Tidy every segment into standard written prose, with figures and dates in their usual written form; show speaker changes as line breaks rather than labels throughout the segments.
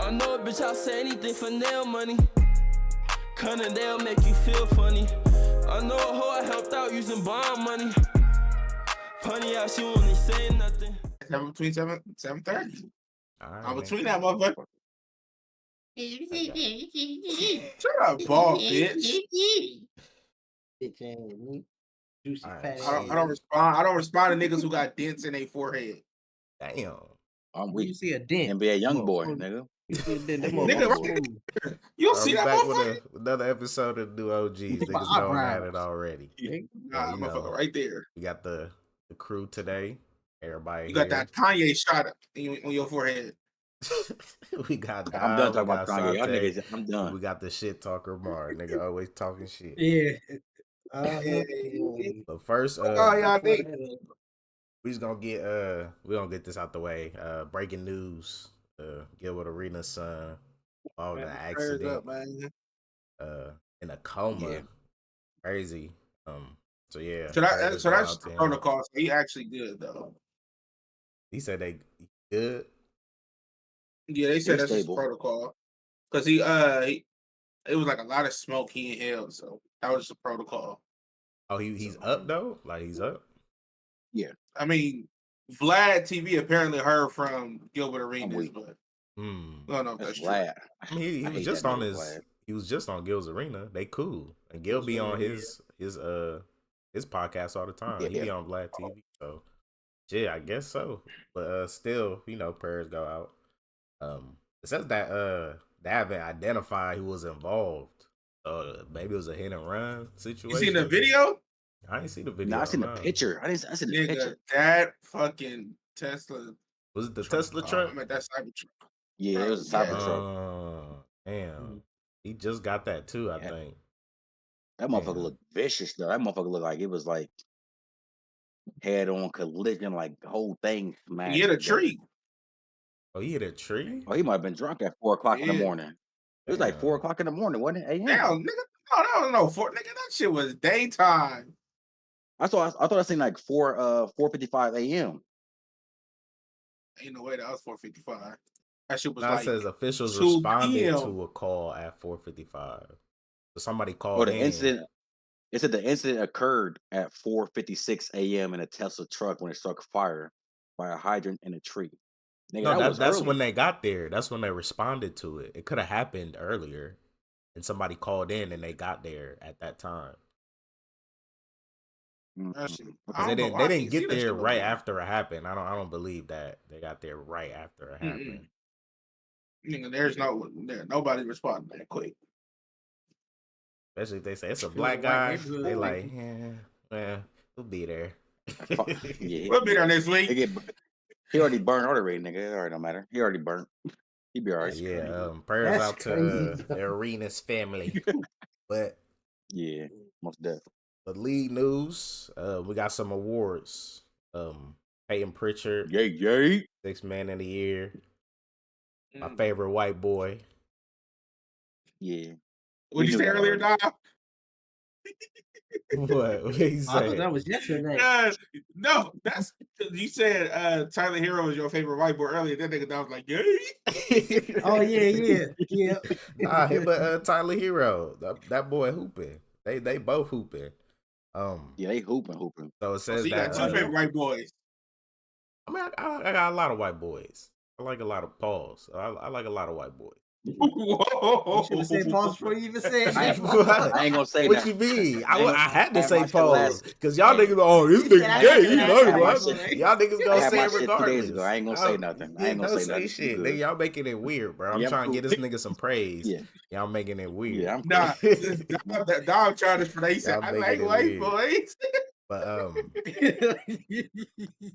I know a bitch, I'll say anything for nail money. Cunning, they'll make you feel funny. I know a hoe I helped out using bond money. Funny how she only say nothing.
Between 7:30.
All
I'm
right,
between that motherfucker. Shut up, bald bitch.
Bitch ass meat. Juicy
All right,
fat
I
ass.
don't respond. I don't respond to niggas who got dents in their forehead.
damn.
I'm
When you
weak.
see a dent,
NBA young
that
boy,
motherfucker-
nigga.
You see a dent, that
Yeah,
Nigga,
motherfucker
right
smooth.
You don't
Are
see
we
that
back with
motherfucker?
another episode of the New OGs?
My
Niggas going at
eyebrows.
it already.
Nigga.
Nah,
you
motherfucker,
know,
right there.
we got the crew today. Everybody
You
here.
got that Kanye shot on your forehead.
We got
I'm
Dom,
done
we
talking
got
about Kanye. Y'all
Sante,
niggas, I'm
and
done.
we got the shit talker Mar. Nigga always talking shit.
Yeah.
But first,
Oh, y'all think?
we just gonna get we gonna get this out the way. Breaking news. Gilbert Arenas' son involved in an accident.
Up, man.
In a coma.
Yeah.
Crazy. So yeah.
So that's
prayers
just
go
the
out to him.
protocol. So he actually good though.
He said they good.
Yeah, they said
He's
that's just
stable.
protocol. Cause he it was like a lot of smoke he inhaled, so that was just a protocol.
Oh, he's up though? Like he's up?
Yeah.
I mean, Vlad TV apparently heard from Gilbert
I'm
Arenas,
weak.
but
Hmm.
I don't know if
That's
that's true.
Vlad.
I mean, he
I
was
hate
just
that
on
nigga,
his.
Vlad.
He was just on Gil's Arena. They cool, and Gil be on his podcast all the time. He
Yeah.
be on Vlad TV. So yeah, I guess so. But still, prayers go out. It says that they haven't identified who was involved. Maybe it was a hit and run situation.
You seen the video?
I didn't see the video.
No, I seen the
no.
picture. I seen the
Nigga,
picture.
that fucking Tesla.
Was it the Tesla truck?
I mean, that Cybertruck.
Yeah, it was a Cybertruck.
Damn. He just got that too, I
Yeah.
think.
That motherfucker looked vicious though. That motherfucker looked like it was like head-on collision, like the whole thing smashed.
He hit a
together.
tree.
Oh, he hit a tree?
Oh, he might have been drunk at 4:00 in the
Yeah.
morning. It was like 4:00 in the morning, wasn't it? AM.
Damn, nigga. No, nigga, that shit was daytime.
I thought I seen like 4:55 a.m.
Ain't no way that was 4:55. That shit was
Now it
like
says officials
2
responded
p.m.
to a call at 4:55. So somebody
Or
called
the
in.
incident. It said the incident occurred at 4:56 a.m. in a Tesla truck when it struck fire by a hydrant in a tree. Nigga,
No,
that was
that's
early.
when they got there. That's when they responded to it. It could have happened earlier, and somebody called in and they got there at that time.
That shit.
Because they didn't get there right after it happened. I don't believe that they got there right after it happened.
Nigga, there's nobody responded that quick.
Especially if they say it's a
It was
black
a white
guy.
neighborhood,
They
I
like,
think.
we'll be there.
Yeah,
We'll be there next week.
he already burned already, nigga. It already don't matter. He already burnt. He be all right.
Yeah, prayers
That's
out to
crazy.
the Arenas family. But
Yeah, most definitely.
the league news, we got some awards. Peyton Pritchard,
Yay.
6th Man of the Year. My favorite white boy.
Yeah.
What'd you say earlier, Dom?
What he
I thought
say?
that was yesterday.
No, that's you said Tyler Hero was your favorite white boy earlier. That nigga Dom was like, yay.
Oh yeah.
Nah, but Tyler Hero, that boy hooping. They both hooping.
Yeah, they hooping.
So it
So
says
you got
that
two favorite white boys.
I mean, I got a lot of white boys. I like a lot of Pauls. I like a lot of white boys.
Whoa.
You should have said pause before you even said
I
that.
ain't gonna say
What
that.
you mean?
I ain't gonna-
I had to
I had
say
my shit
pause
last-
because y'all niggas, this
He
nigga
said,
gay.
I
He
had
love
my
it.
shit.
Y'all niggas
I
gonna
had
say
my
it
shit 2
regardless.
days ago. I ain't gonna say nothing. I ain't gonna
don't
say
say
nothing.
shit.
You
Nigga,
good.
y'all making it weird, bro. I'm
Yeah, I'm
trying to
cool.
get this nigga some praise.
Yeah.
Y'all making it weird.
Yeah, I'm
Nah, Dom tried this for that. He said,
Y'all
I
making
like
it
white
weird.
boys.
But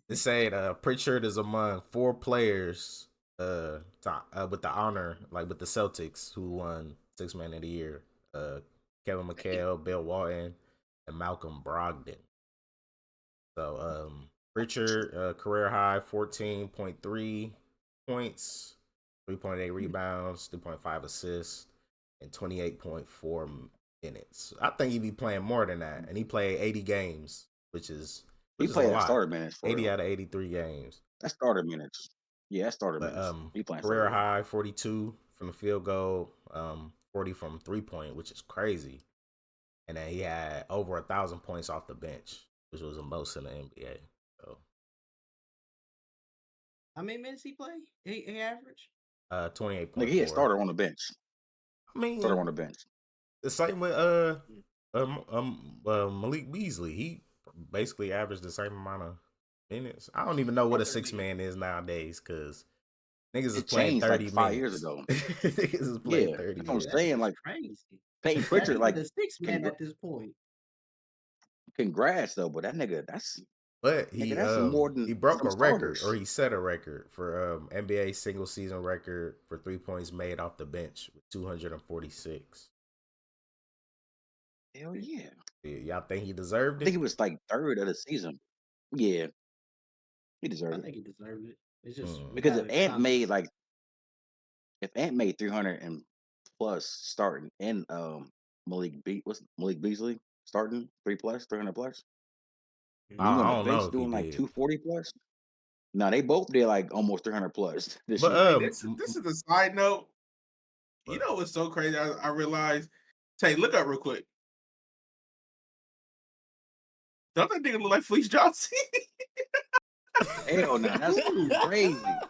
it said Pritchard is among 4 players with the honor, like with the Celtics, who won 6th Man of the Year. Kevin McHale, Bill Walton, and Malcolm Brogdon. So Pritchard, career high 14.3 points, 3.8 rebounds, 3.5 assists, and 28.4 minutes. I think he'd be playing more than that. And he played 80 games, which is
He
a
played
lot.
starter minutes for
80
real.
out of 83 games.
That's starter minutes. Yeah, that's starter
But
minutes. He playing
career
starter minutes.
high 42 from the field goal, 40 from 3-point, which is crazy. And then he had over 1,000 points off the bench, which was the most in the NBA. So,
How many minutes he play? He average?
28.4.
Nigga, he a starter on the bench.
I mean,
Starter on the bench.
the same with Malik Beasley. He basically averaged the same amount of minutes. I don't even know what a 6-man is nowadays because niggas is
It
playing
changed
30
like 5
minutes.
years ago.
Niggas is playing
Yeah,
30
that's what I'm
minutes.
saying. Like
Crazy.
Peyton
Not
Pritchard,
even
like
the 6-man at this point.
congrats though, but that nigga, that's
But
nigga, that's more than
he broke
some
a record,
starters.
or he set a record for NBA single season record for 3 points made off the bench with 246.
Hell yeah.
Y'all think he deserved
I think
it?
he was like third of the season. Yeah, he
I
deserved it.
think he deserved it. It's just we
Because
gotta
if Ant made 300 and plus starting and what's Malik Beasley starting 300 plus. And you on
I
the
don't know
bench
if he
doing like
did.
240 plus. No, they both did like almost 300 plus this
But
year.
Hey, this is a side note. You
What?
know what's so crazy? I realized. Tay, look up real quick. Don't that nigga look like Fleece Johnson?
Hell no, that's crazy. That's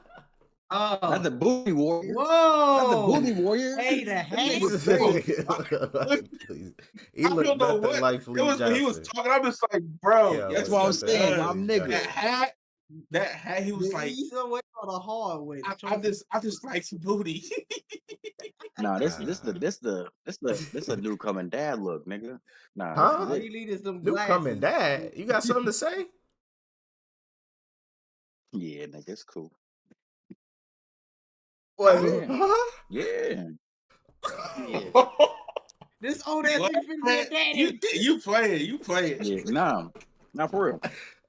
Oh,
the booty warrior. That's the
whoa!
booty warrior.
Hey, the
That
hat.
nigga was crazy.
He
I
looked
don't know
nothing
what
like
it
Fleece
was. When he was
Johnson.
talking, I'm just like, bro.
Yeah,
That's
Yes,
what
he
I'm saying, my
does.
nigga.
That hat, he was like,
He's away on the hard way.
I just like some booty.
Nah, this a new coming dad look, nigga. Nah, this is
Huh?
All
it.
you need is them
New coming
glasses.
dad. You got something to say?
Yeah, nigga, it's cool.
What?
Yeah.
Huh?
Yeah. Yeah.
This old ass
What?
nigga finna be a daddy.
You playing.
Yeah. Nah. Not for real.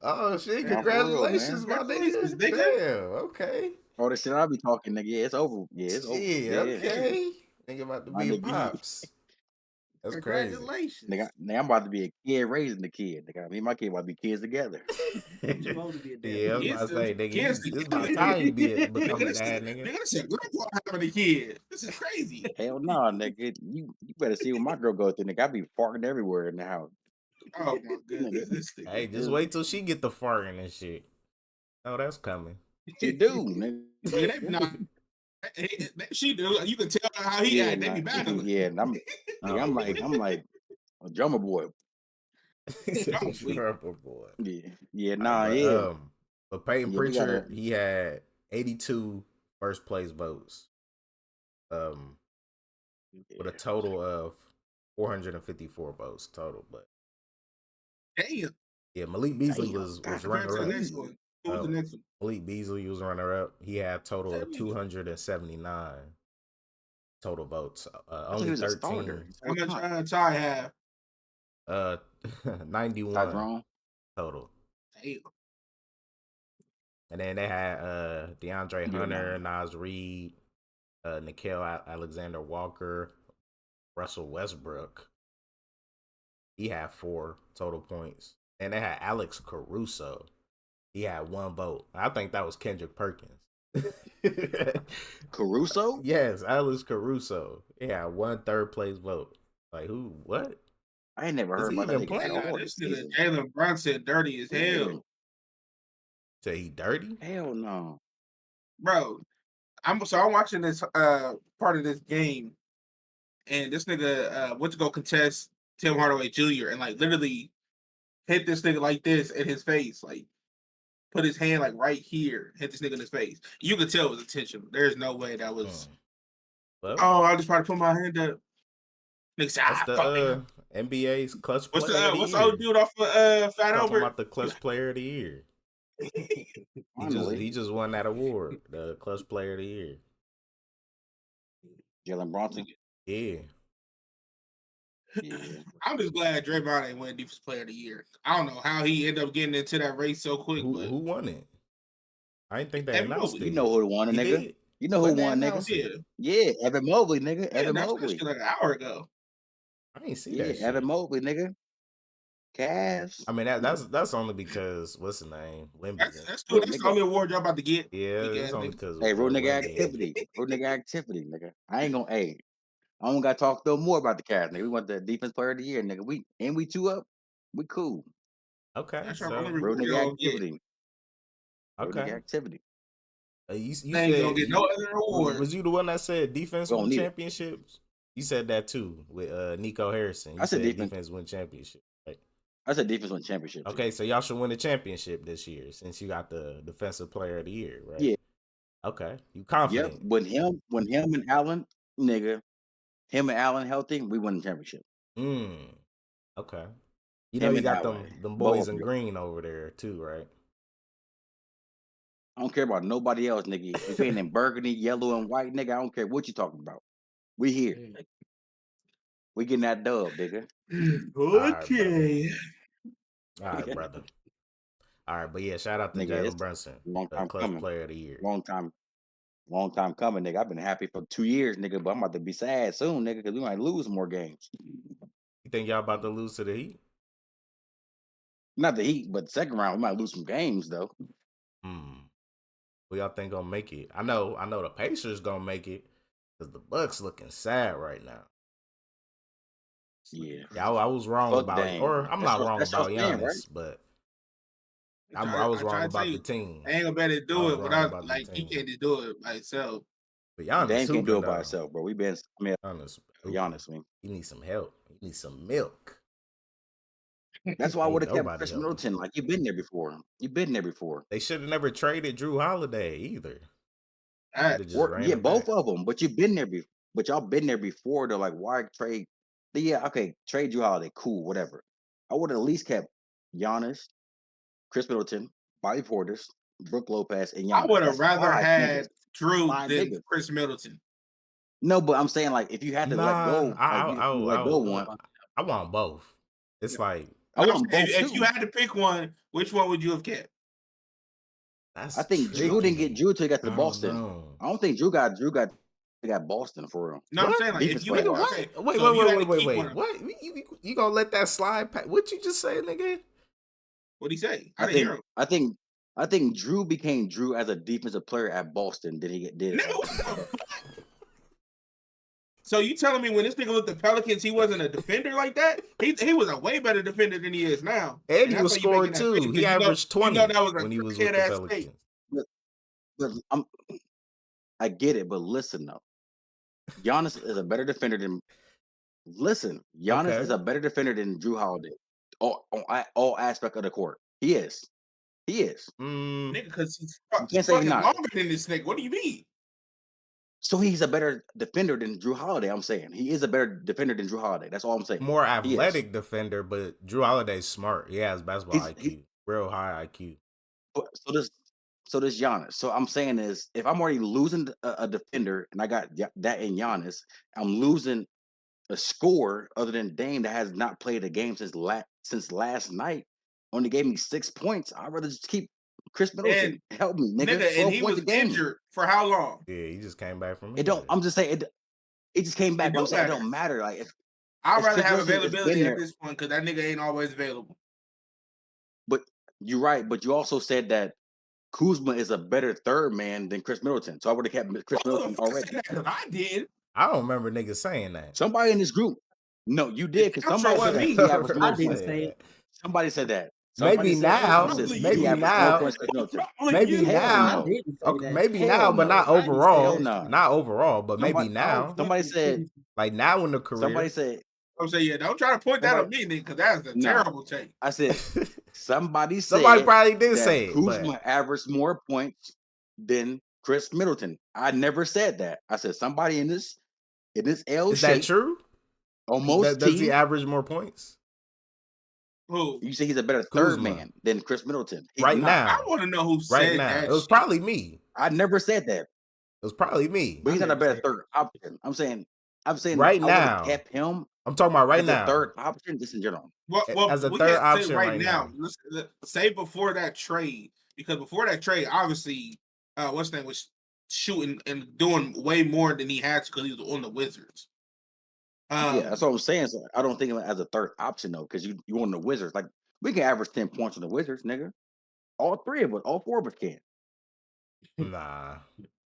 Oh shit!
Not for real, man.
Congratulations, my
Congratulations,
nigga.
nigga.
Damn. Okay.
All the shit I be talking, nigga. Yeah, it's over. Yeah, it's over.
Shit.
Yeah,
Okay. Nigga about to
my
be a
nigga,
pops. That's crazy.
Congratulations.
nigga, I'm about to be a kid raising the kid. Nigga, me and my kid about to be kids together.
You supposed to be a daddy.
Yeah, I was about to say, nigga, this about
Nigga,
time you become a
this
dad, nigga.
this is grandpa having a kid. This is crazy.
Hell no, nigga. You better see what my girl goes through, nigga. I be farting everywhere in the house.
Oh my goodness,
Nigga.
this thing.
Hey, just wait till she get the farting and shit. Oh, that's coming.
She do, nigga.
Yeah, they be not. She do. You can tell how he act. They
nah,
be battling.
yeah, and I'm like a drummer boy.
Trouble boy.
Yeah,
All right,
yeah.
but Peyton
Yeah, we gotta-
Pritchard, he had 82 first place votes. With a total of 454 votes total. But
Damn.
yeah, Malik Beasley
Damn.
was
Congrats
runner
to the
up.
next one. Who was the next one?
Malik Beasley was runner up. He had a total of
Damn.
279 total votes.
I thought he
Only
was a
13.
starter.
How much Ty have?
91
Tyrone.
total.
Damn.
And then they had DeAndre
Yeah,
Hunter, Nas Reed, Nickel Alexander Walker, Russell Westbrook. He had 4 total points. And they had Alex Caruso. He had 1 vote. I think that was Kendrick Perkins.
Caruso?
Yes, Alex Caruso. He had 1 third place vote. Like who? What?
I ain't never
Is
heard
he
about that
even
nigga at
playing?
all
This
this
nigga
season.
Jalen Brunson dirty as hell.
Say he dirty?
Hell no.
Bro, I'm watching this part of this game, and this nigga went to go contest Tim Hardaway Jr. and like literally hit this nigga like this in his face, like put his hand like right here, hit this nigga in his face. You could tell it was intentional. There's no way that was.
Well,
Oh, I just tried to put my hand up. Nigga said,
that's
fuck nigga.
the NBA's clutch
What's
player of the
what's
year.
the old dude off of Fat
Talking
Albert?
about the clutch player of the year.
Finally.
He just won that award, the clutch player of the year.
Jalen Bronson.
Yeah.
Yeah.
I'm just glad Draymond ain't win Defensive Player of the Year. I don't know how he ended up getting into that race so quick.
Who won it? I didn't think they
Evan
announced
Mobley.
it.
You know who won,
He
nigga.
did?
You know
When
who
they
won, nigga.
announced it?
Yeah, Evan Mobley, nigga.
Yeah,
Evan
that's
Mobley.
like an hour ago.
I didn't see
Yeah,
that shit.
Evan Mobley, nigga. Cavs.
I mean that's only because what's the name? Wimby.
That's cool. That's the only award y'all about to get.
Yeah,
Weak
it's
ass
only
nigga.
because
Hey, real nigga
Wimby.
activity. Real nigga activity, nigga. I ain't gonna. Hey, I don't gotta talk no more about the Cavs, nigga. We want the defense player of the year, nigga. We 2 up. We cool.
Okay,
That's our
so
only
Real
reward
nigga
y'all gonna get.
activity. Real
okay.
nigga activity.
You
Ain't gonna
said
get no other reward.
was you the one that said defense
We don't
win
need it.
championships? You said that too with Nico Harrison. You
I said
said
defense.
defense win championship, right?
I said defense won championship.
Okay, so y'all should win a championship this year since you got the defensive player of the year, right?
Yeah.
Okay, you
Yep.
confident?
When him and Allen, nigga, him and Allen healthy, we won the championship.
Okay. You know
Him
you
and
got
Allen.
them
Both
boys
of
in
them.
green over there too, right?
I don't care about nobody else, nigga. If you ain't in burgundy, yellow, and white, nigga, I don't care what you talking about. We here. We getting that dub, nigga.
Okay.
All right, brother. All right, but yeah, shout out to
Nigga,
Jalen
it's
Brunson,
long
the
time
clutch
coming.
player of the year.
Long time coming, nigga. I've been happy for 2 years, nigga, but I'm about to be sad soon, nigga, because we might lose more games.
You think y'all about to lose to the Heat?
Not the Heat, but the second round, we might lose some games though.
Who y'all think gonna make it? I know the Pacers gonna make it because the Bucks looking sad right now.
Yeah.
Yeah, I was wrong
Fuck
about,
Dame.
or I'm not wrong
That's y'all
about
stand,
Giannis,
right?
but I was wrong
to tell
about the
you,
team.
I ain't gonna be able to
I
do
was
it
wrong
without
about the
like he
team.
can't just do it by himself.
But Giannis
Dame can't do
hooping
it by
though.
himself, bro. We been, I mean,
Giannis,
Giannis, man.
he needs some help. He needs some milk.
That's why I
Ain't
would have kept
nobody
Chris
helping.
Middleton. Like you've been there before. You've been there before.
They should have never traded Drew Holiday either. Should have just ran
Yeah,
him
both
back.
of them. But you've been there before. But y'all been there before. They're like, why trade? Yeah, okay, trade you Holiday, cool, whatever. I would have at least kept Giannis, Chris Middleton, Bobby Portis, Brook Lopez, and
I
Giannis.
would have
That's
rather
5
had
niggas.
Drew
5
than
niggas.
Chris Middleton.
No, but I'm saying like if you had to let
Nah,
go, like you let go one.
I want both. It's like
I want both
if
too.
you had to pick one, which one would you have kept?
that's
I think
tricky.
Drew didn't get Drew until he got to
I don't
Boston.
know.
I don't think Drew got Boston for real.
No,
What?
I'm saying like
Defense
if you
player
had
Nigga, what?
okay,
Wait,
so if you had to
wait.
keep one of them,
What? You gonna let that slide? What you just say, nigga?
what'd he say? I didn't hear him.
I think Drew became Drew as a defensive player at Boston. Did he did
Nigga, what the fuck? So you telling me when this nigga looked at Pelicans, he wasn't a defender like that? He was a way better defender than he is now.
And he
that's
was
why you making
scoring
that
too.
face,
He
'cause you know-
averaged 20
that was a
when he was with the
crackhead-ass
Pelicans.
face.
but I get it, but listen though. Giannis is a better defender than Giannis is a better defender than Drew Holiday. All aspect of the court. He is.
Nigga, because he's
You can't say he's
fucking
not.
longer than this nigga. What do you mean?
So he's a better defender than Drew Holiday. I'm saying he is a better defender than Drew Holiday. That's all I'm saying.
More
He is.
athletic defender, but Drew Holiday's smart. He has basketball IQ,
He-
real high IQ.
So this Giannis. So I'm saying is if I'm already losing a defender and I got that in Giannis, I'm losing a scorer other than Dame that has not played a game since last night. Only gave me 6 points. I'd rather just keep Chris Middleton. Help me, nigga.
Nigga, and he
12 points
was
a game.
injured for how long?
Yeah, he just came back from
It don't. I'm just saying it just came back.
It
But I'm
don't
saying it
matter.
don't matter. Like
I'd
if
rather
Chris
have
Middleton has
availability
been
at
there-
this point because that nigga ain't always available.
But you're right. But you also said that Kuzma is a better third man than Chris Middleton. So I would have kept Chris Middleton already.
I did.
I don't remember niggas saying that.
Somebody in this group. No, you did because
I'm
somebody
sure
said that
wasn't me.
he averaged more
I didn't
points.
say it.
Somebody said that.
Maybe
Somebody said
now.
says
Maybe
he averaged
now.
more points than Middleton.
Maybe
you.
Hell
now.
I
no.
didn't say
Okay,
that.
maybe
Hell
now, but
no.
not
I didn't say
overall.
that. Hell no.
Not overall, but
Somebody-
maybe now.
Somebody said.
Like now in the career.
Somebody said.
I'm saying, yeah, don't try to point that on me, nigga, because that's a
Nah.
terrible take.
I said. Somebody said.
Somebody probably did
that
say it.
Kuzma
But
averaged more points than Chris Middleton. I never said that. I said somebody in this L
is that
shape.
true?
Almost
Does he
team.
average more points?
Who?
You say he's a better third man than Chris Middleton. He's
Right
not.
now.
I want to know who
Right
said
now.
that.
It was
shit.
probably me.
I never said that.
It was probably me.
But he's
I
not a
never
better
said
third option. I'm saying
Right
I would have
now.
kept him
I'm talking about right
as
now.
a third option just in general.
Well,
as a
we
third
can't say
option
right
right
now.
now.
Let's say before that trade, because before that trade, obviously, what's his name was shooting and doing way more than he had to because he was on the Wizards.
Yeah, that's what I'm saying. So I don't think of it as a third option though, because you on the Wizards. Like we can average 10 points on the Wizards, nigga. All three of us, all four of us can.
Nah,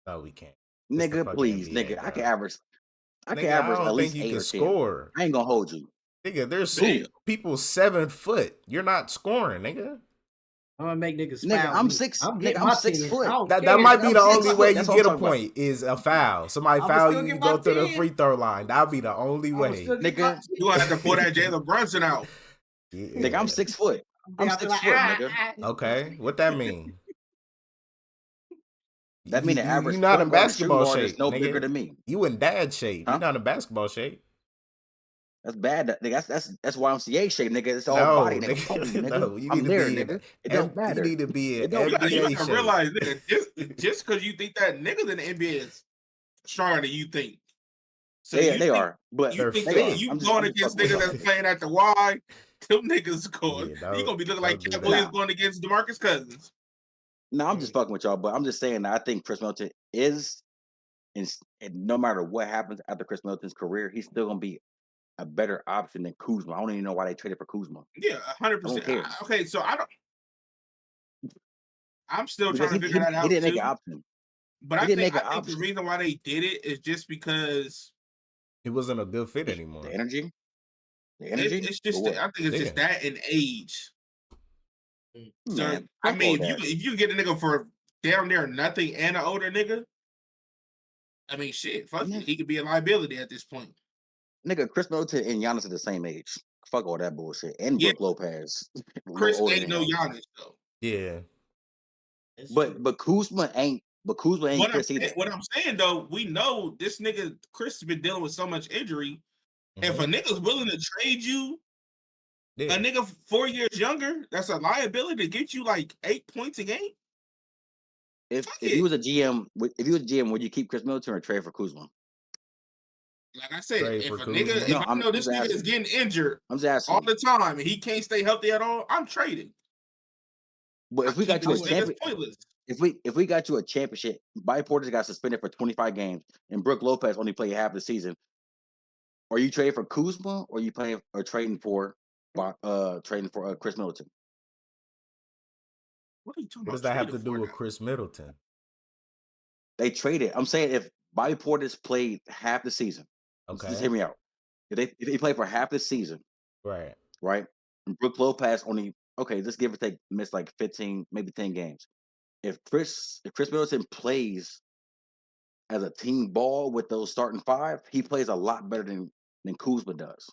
no, we can't. It's the
Nigga,
fucking
please,
NBA,
nigga. I can
bro.
average
Nigga, I
at
don't think
least
you
8
can
or 10.
score.
I ain't gonna hold you.
Nigga, there's
Damn.
people 7 foot. You're not scoring, nigga.
I'm gonna make niggas
Nigga,
foul
I'm
me.
6.
I'm
Nigga,
getting
I'm
my
6
10.
foot.
I don't
That
care.
might be
I'm
the
6
only
foot.
way
That's
you
what I'm
get a
talking about.
point is a foul. Somebody
I'ma
foul
still
you, you
get
go
my
to the
10.
free throw line. That'll be the only
I'ma
way.
still get my
Nigga,
10.
You gonna have to pull that Jalen Brunson out.
nigga, I'm
Yeah.
6 foot. I'm
I'll be
6
like,
foot, nigga.
Okay. What that mean?
That mean the
You
average
not in
point guard and shooting
basketball
guard is
shape,
no bigger
nigga.
than me.
You in dad shape. You
Huh?
not in basketball shape.
That's bad. Nigga, that's YMCA shape, nigga. It's all body,
No,
nigga. Boom,
nigga.
nigga.
No, you
I'm
need to
there,
be in
nigga. It don't
you
matter.
need to be in
It don't
You
NBA
gotta
shape.
realize, nigga, just because you think that niggas in the NBA is stronger than you think. So
They
you
they
think
are, but
They're
they are.
fit.
you
I'm
going
just
against
fucking with
niggas
y'all,
that's
nigga.
playing at the Y, them niggas going.
Yeah,
You gonna be looking like
don't do
Cat
that.
Williams
Nah,
going against DeMarcus Cousins.
no, I'm just fucking with y'all. But I'm just saying that I think Chris Middleton is, and no matter what happens after Chris Middleton's career, he's still gonna be a better option than Kuzma. I don't even know why they traded for Kuzma.
Yeah,
I don't
100%.
care
Okay, so I'm still
because
trying to figure that
he
out
didn't make
too.
an option.
But
He
I
didn't
think
make an
the
option.
reason why they did it is just because
He wasn't a good fit
The
anymore.
energy, the energy,
it's
or
just
what?
I think it's just
Yeah.
that and age. So
Man,
I
fuck all
mean,
that.
if you get a nigga for down there nothing and an older nigga, I mean, shit, fuck it, he could be a liability at this point.
Nigga, Chris Middleton and Giannis are the same age. Fuck all that bullshit. And
Yeah,
Brook Lopez, a little
Chris
older
ain't
than
no
him.
Giannis though.
Yeah.
It's true.
But Kuzma ain't. But Kuzma ain't Chris either.
What I'm saying though, we know this nigga Chris has been dealing with so much injury. If a
Mhm.
nigga's willing to trade you,
Yeah.
a nigga 4 years younger, that's a liability to get you like 8 points a game.
If
Fuck
you
it.
was a GM, would you keep Chris Middleton or trade for Kuzma?
Like I said,
Trade
if
for
a nigga,
Kuzma.
if
No,
I
I'm
know this
just
nigga is
asking.
getting injured
I'm just
all
asking.
the time and he can't stay healthy at all, I'm trading.
But
I
if we
keep
got you a
this nigga,
champion,
it's pointless.
if we got you a championship, Bobby Portis got suspended for 25 games, and Brook Lopez only played half the season. Are you trading for Kuzma or you playing or trading for Chris Middleton?
What are you talking
What does
about
that have
trading
to do
for
with
now?
Chris Middleton?
They traded. I'm saying if Bobby Portis played half the season, just hear
Okay.
me out. If he played for half the season,
Right.
right? And Brook Lopez only just give or take missed like 15, maybe 10 games. If Chris Middleton plays as a team ball with those starting five, he plays a lot better than Kuzma does.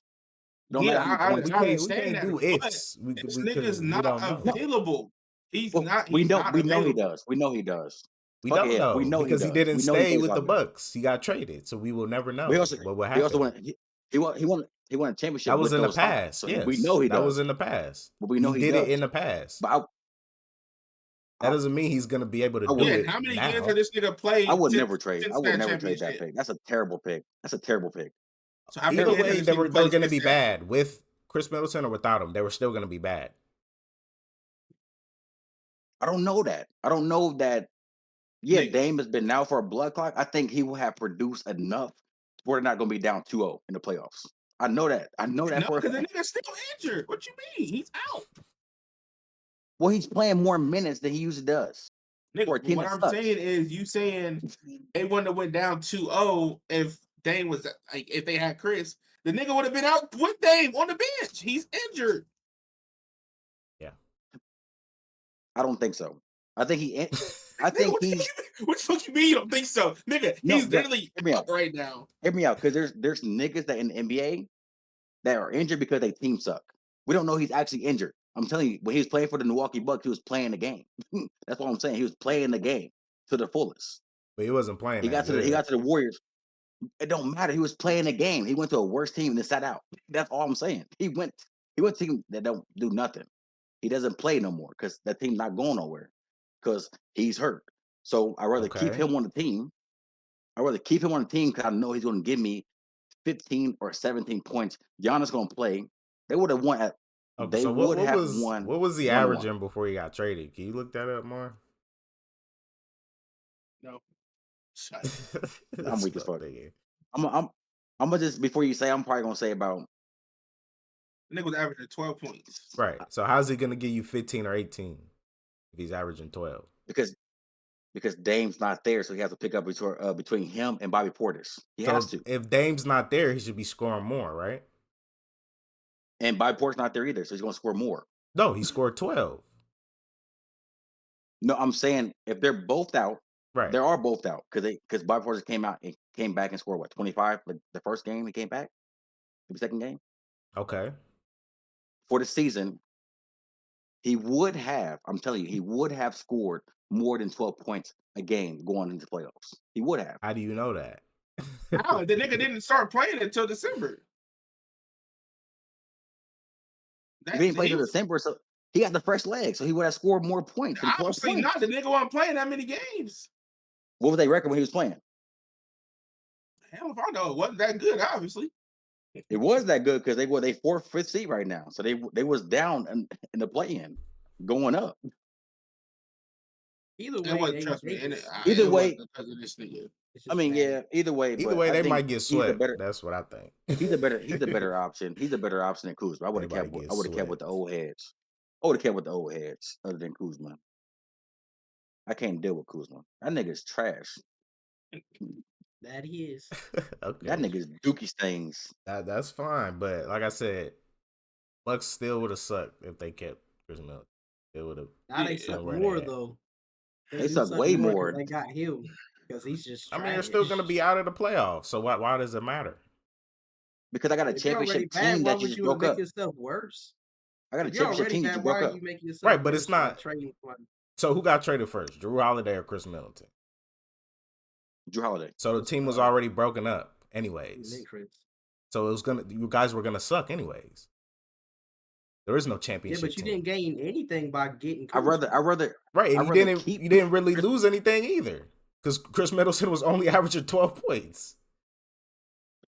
No matter
Yeah,
how many
But
points.
we
understand
can't
that,
do
but
ifs.
this
Because
nigga's
we
not
don't know.
No,
available. He's
well,
not.
we
He's
know
not
we know he
available.
does. We know he does.
We
Fuck
don't
it, yeah, we
know
know he
because he
does.
didn't
We know he
stay
plays
with the
out there.
Bucks. He got traded, so we will never
But he
know
also
what would
he also
happen.
won he won a championship
That was
with
in the
those five.
past.
So we know
Yes,
he
that was
does.
in the past.
But we know
He
he
did it
does.
in the past.
But
That
I
doesn't mean he's gonna be able to
I
do
Yeah,
wouldn't
and
it
how many games
now.
has this nigga
I
played
would never trade. I
since
would
that
never trade that
championship?
pick. That's a terrible pick. That's a terrible pick.
So how many
Either
games has
way,
this
they
nigga
were
played
going to
since
be
that?
bad with Chris Middleton or without him. They were still going to be bad.
I don't know that. I don't know that. Yeah,
Nigga.
Dame has been now for a blood clock. I think he will have produced enough where they're not going to be down 2-0 in the playoffs. I know that. I know that
No,
for a
because the
fact.
nigga's still injured. What you mean? He's out.
Well, he's playing more minutes than he usually does for a
Nigga,
team
what
that
I'm
sucks.
saying is you saying they wouldn't have went down 2-0 if Dame was like if they had Chris. The nigga would have been out with Dame on the bench. He's injured.
Yeah.
I don't think so. I think he. I
Nigga,
think
what
he's.
the fuck you mean you don't think so? Nigga,
No,
he's literally
hear me
out
out.
right now.
Hear me out, because there's niggas that in the NBA that are injured because they team suck. We don't know he's actually injured. I'm telling you, when he was playing for the Milwaukee Bucks, he was playing the game. That's what I'm saying. He was playing the game to the fullest.
But he wasn't playing
He
that
got to
good.
the Warriors. It don't matter. He was playing the game. He went to a worse team and then sat out. That's all I'm saying. He went to a team that don't do nothing. He doesn't play no more because that team's not going nowhere because he's hurt. So I'd rather keep
Okay.
him on the team. I'd rather keep him on the team because I know he's going to give me 15 or 17 points. Giannis going to play. They would have won at.
Okay,
They
so
would have won.
what was he
1-1.
averaging before he got traded? Can you look that up more?
No.
I'm weak as fuck.
Nigga.
I'm I'm gonna just before you say, I'm probably gonna say about
Nigga was averaging 12 points.
Right. So how's he gonna give you 15 or 18 if he's averaging 12?
because Dame's not there, so he has to pick up between him and Bobby Portis. He
So
has to,
if Dame's not there, he should be scoring more, right?
and Bobby Portis not there either, so he's gonna score more.
No, he scored 12.
No, I'm saying if they're both out,
Right.
they are both out because Bobby Portis came back and scored what 25 like the first game he came back, the second game
Okay.
for the season. He would have, I'm telling you, he would have scored more than 12 points a game going into playoffs. He would have.
How do you know that?
How? The nigga didn't start playing until December.
He didn't play till December, so he got the fresh leg, so he would have scored more points than 12
Obviously
points.
not. The nigga wasn't playing that many games.
What was their record when he was playing?
Hell if I know, it wasn't that good, obviously.
It was that good because they were 4th, 5th seed right now, so they was down in the play-in, going up.
Either
It
way,
wasn't,
they,
trust me.
they,
And
Either
it
way,
wasn't because of this nigga.
it's
I
just
mean,
bad.
yeah, either way,
Either
but
way,
I
they
think
might get
he's a
swept.
better
That's what I think.
he's a better option. He's a better option than Kuzma. I would have kept with the old heads. I would have kept with the old heads other than Kuzma. I can't deal with Kuzma. That nigga's trash.
That he is.
Okay.
That nigga's dookie stains.
That's fine, but like I said, Bucks still would have sucked if they kept Chris Middleton. They would have.
Now they
Yeah.
suck
Where they
more
at.
though.
They
do
suck way
'cause
more.
They got him because he's just.
I
Trash.
mean, they're still going to be out of the playoffs. So why does it matter?
Because I got a
If you're already
championship
bad,
team
why
that you
would
just
you
broke
make
up.
yourself worse?
I got a
If you're
championship
already
team that
bad,
you
why
broke
are
up.
you making yourself
Right, but
worse
it's
by
not.
trading one?
So who got traded first, Drew Holiday or Chris Middleton?
Drew Holiday.
So the team was already broken up, anyways. So you guys were gonna suck, anyways. There is no
Yeah,
championship.
but you
team.
didn't gain anything by getting.
I rather
Right, and
I'd
you
rather
didn't
keep
you didn't really lose anything either, because Chris Middleton was only averaging 12 points.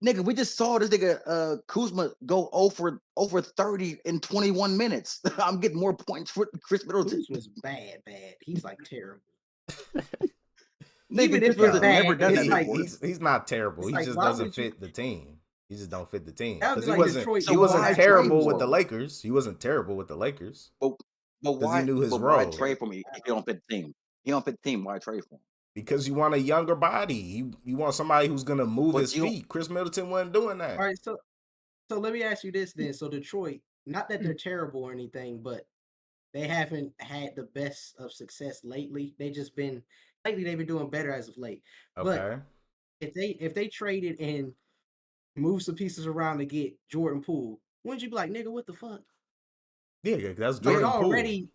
Nigga, we just saw this nigga Kuzma go over 30 in 21 minutes. I'm getting more points for Chris Middleton.
Kuzma's bad. He's like terrible.
Nigga,
Even
Chris
if you're
Middleton never
bad,
done
it's
that
like
before.
He's not terrible.
it's
He
like,
just
why
doesn't
would you-
fit the team. He just don't fit the team
That would
because
be
he
like
wasn't.
Detroit
He wasn't
why
terrible
trade
with
for
the
him?
Lakers. He wasn't terrible with the Lakers.
But why?
he knew his
but why
role.
trade for me if you don't fit the team? He don't fit the team. Why trade for him?
Because you want a younger body. You want somebody who's gonna move
But
his
you don't-
feet. Chris Middleton wasn't doing that.
All right, so let me ask you this then. So Detroit, not that they're terrible or anything, but they haven't had the best of success lately. They've been doing better as of late. But
Okay.
if they traded and moved some pieces around to get Jordan Poole, wouldn't you be like, nigga, what the fuck?
Yeah, that's
Like
Jordan Poole.
already.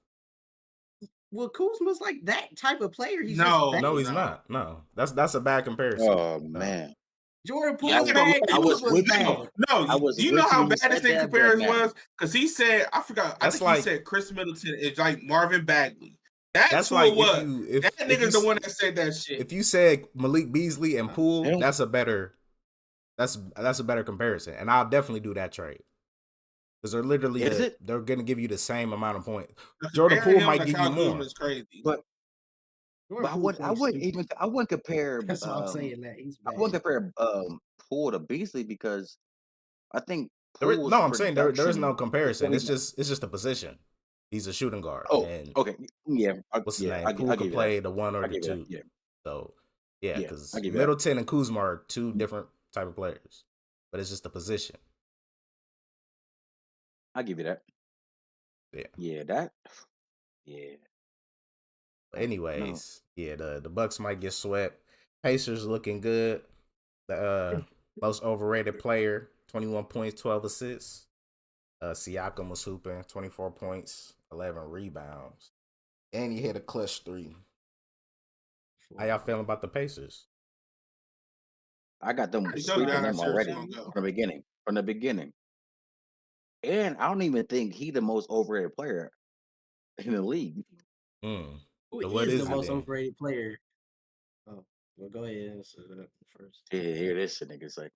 Well, Kuzma's like that type of player. He's
No,
just bad.
No, he's
No.
not. No, that's a bad comparison.
Oh
No.
man,
Jordan
Yeah,
Poole's bad.
I was
Kuzma's
with you.
bad.
No,
I was
do you know
with you
how
when you
bad this
said
thing
that, but
comparison
nah.
was? Because he said, I forgot.
That's
I think
like-
he said Chris Middleton is like Marvin Bagley. That's who
like
it was.
if
That
if
nigga's
you,
the one that said that shit.
if you said Malik Beasley and Poole,
Yeah.
that's a better comparison, and I'll definitely do that trade because they're literally they're gonna give you the same amount of points. Jordan
Comparing
Poole
him
might
to
give
Kyle
you more.
Kuzma is crazy.
But
Jordan
I
Poole
wouldn't
plays stupid.
I wouldn't compare.
That's what I'm saying. That he's
I
bad.
wouldn't compare Poole to Beasley because I think Poole's
I'm saying there is
production
no
is
comparison.
what
It's just a position. He's a shooting guard.
Oh,
and
okay, yeah.
what's his name?
I'll
Poole
give
could
you
play
that.
the one or
I'll
the
give you
two.
that. Yeah,
So yeah,
Yeah,
because
I'll give you that.
Middleton and Kuzma are two different type of players, but it's just a position.
I'll give you that.
Yeah.
Yeah, that. Yeah.
But anyways, yeah, the Bucks might get swept. Pacers looking good. The most overrated player, 21 points, 12 assists. Siakam was hooping, 24 points, 11 rebounds. And he hit a clutch 3. How y'all feeling about the Pacers?
I got them
I told you
sweeping
how
them
that series
already
gonna go.
from the beginning. From the beginning. And I don't even think he the most overrated player in the league.
Mm.
Who
So what
is
is
the
he
most
then?
overrated player? Oh, well, go ahead and answer that first.
Yeah, hear this shit, niggas. Like,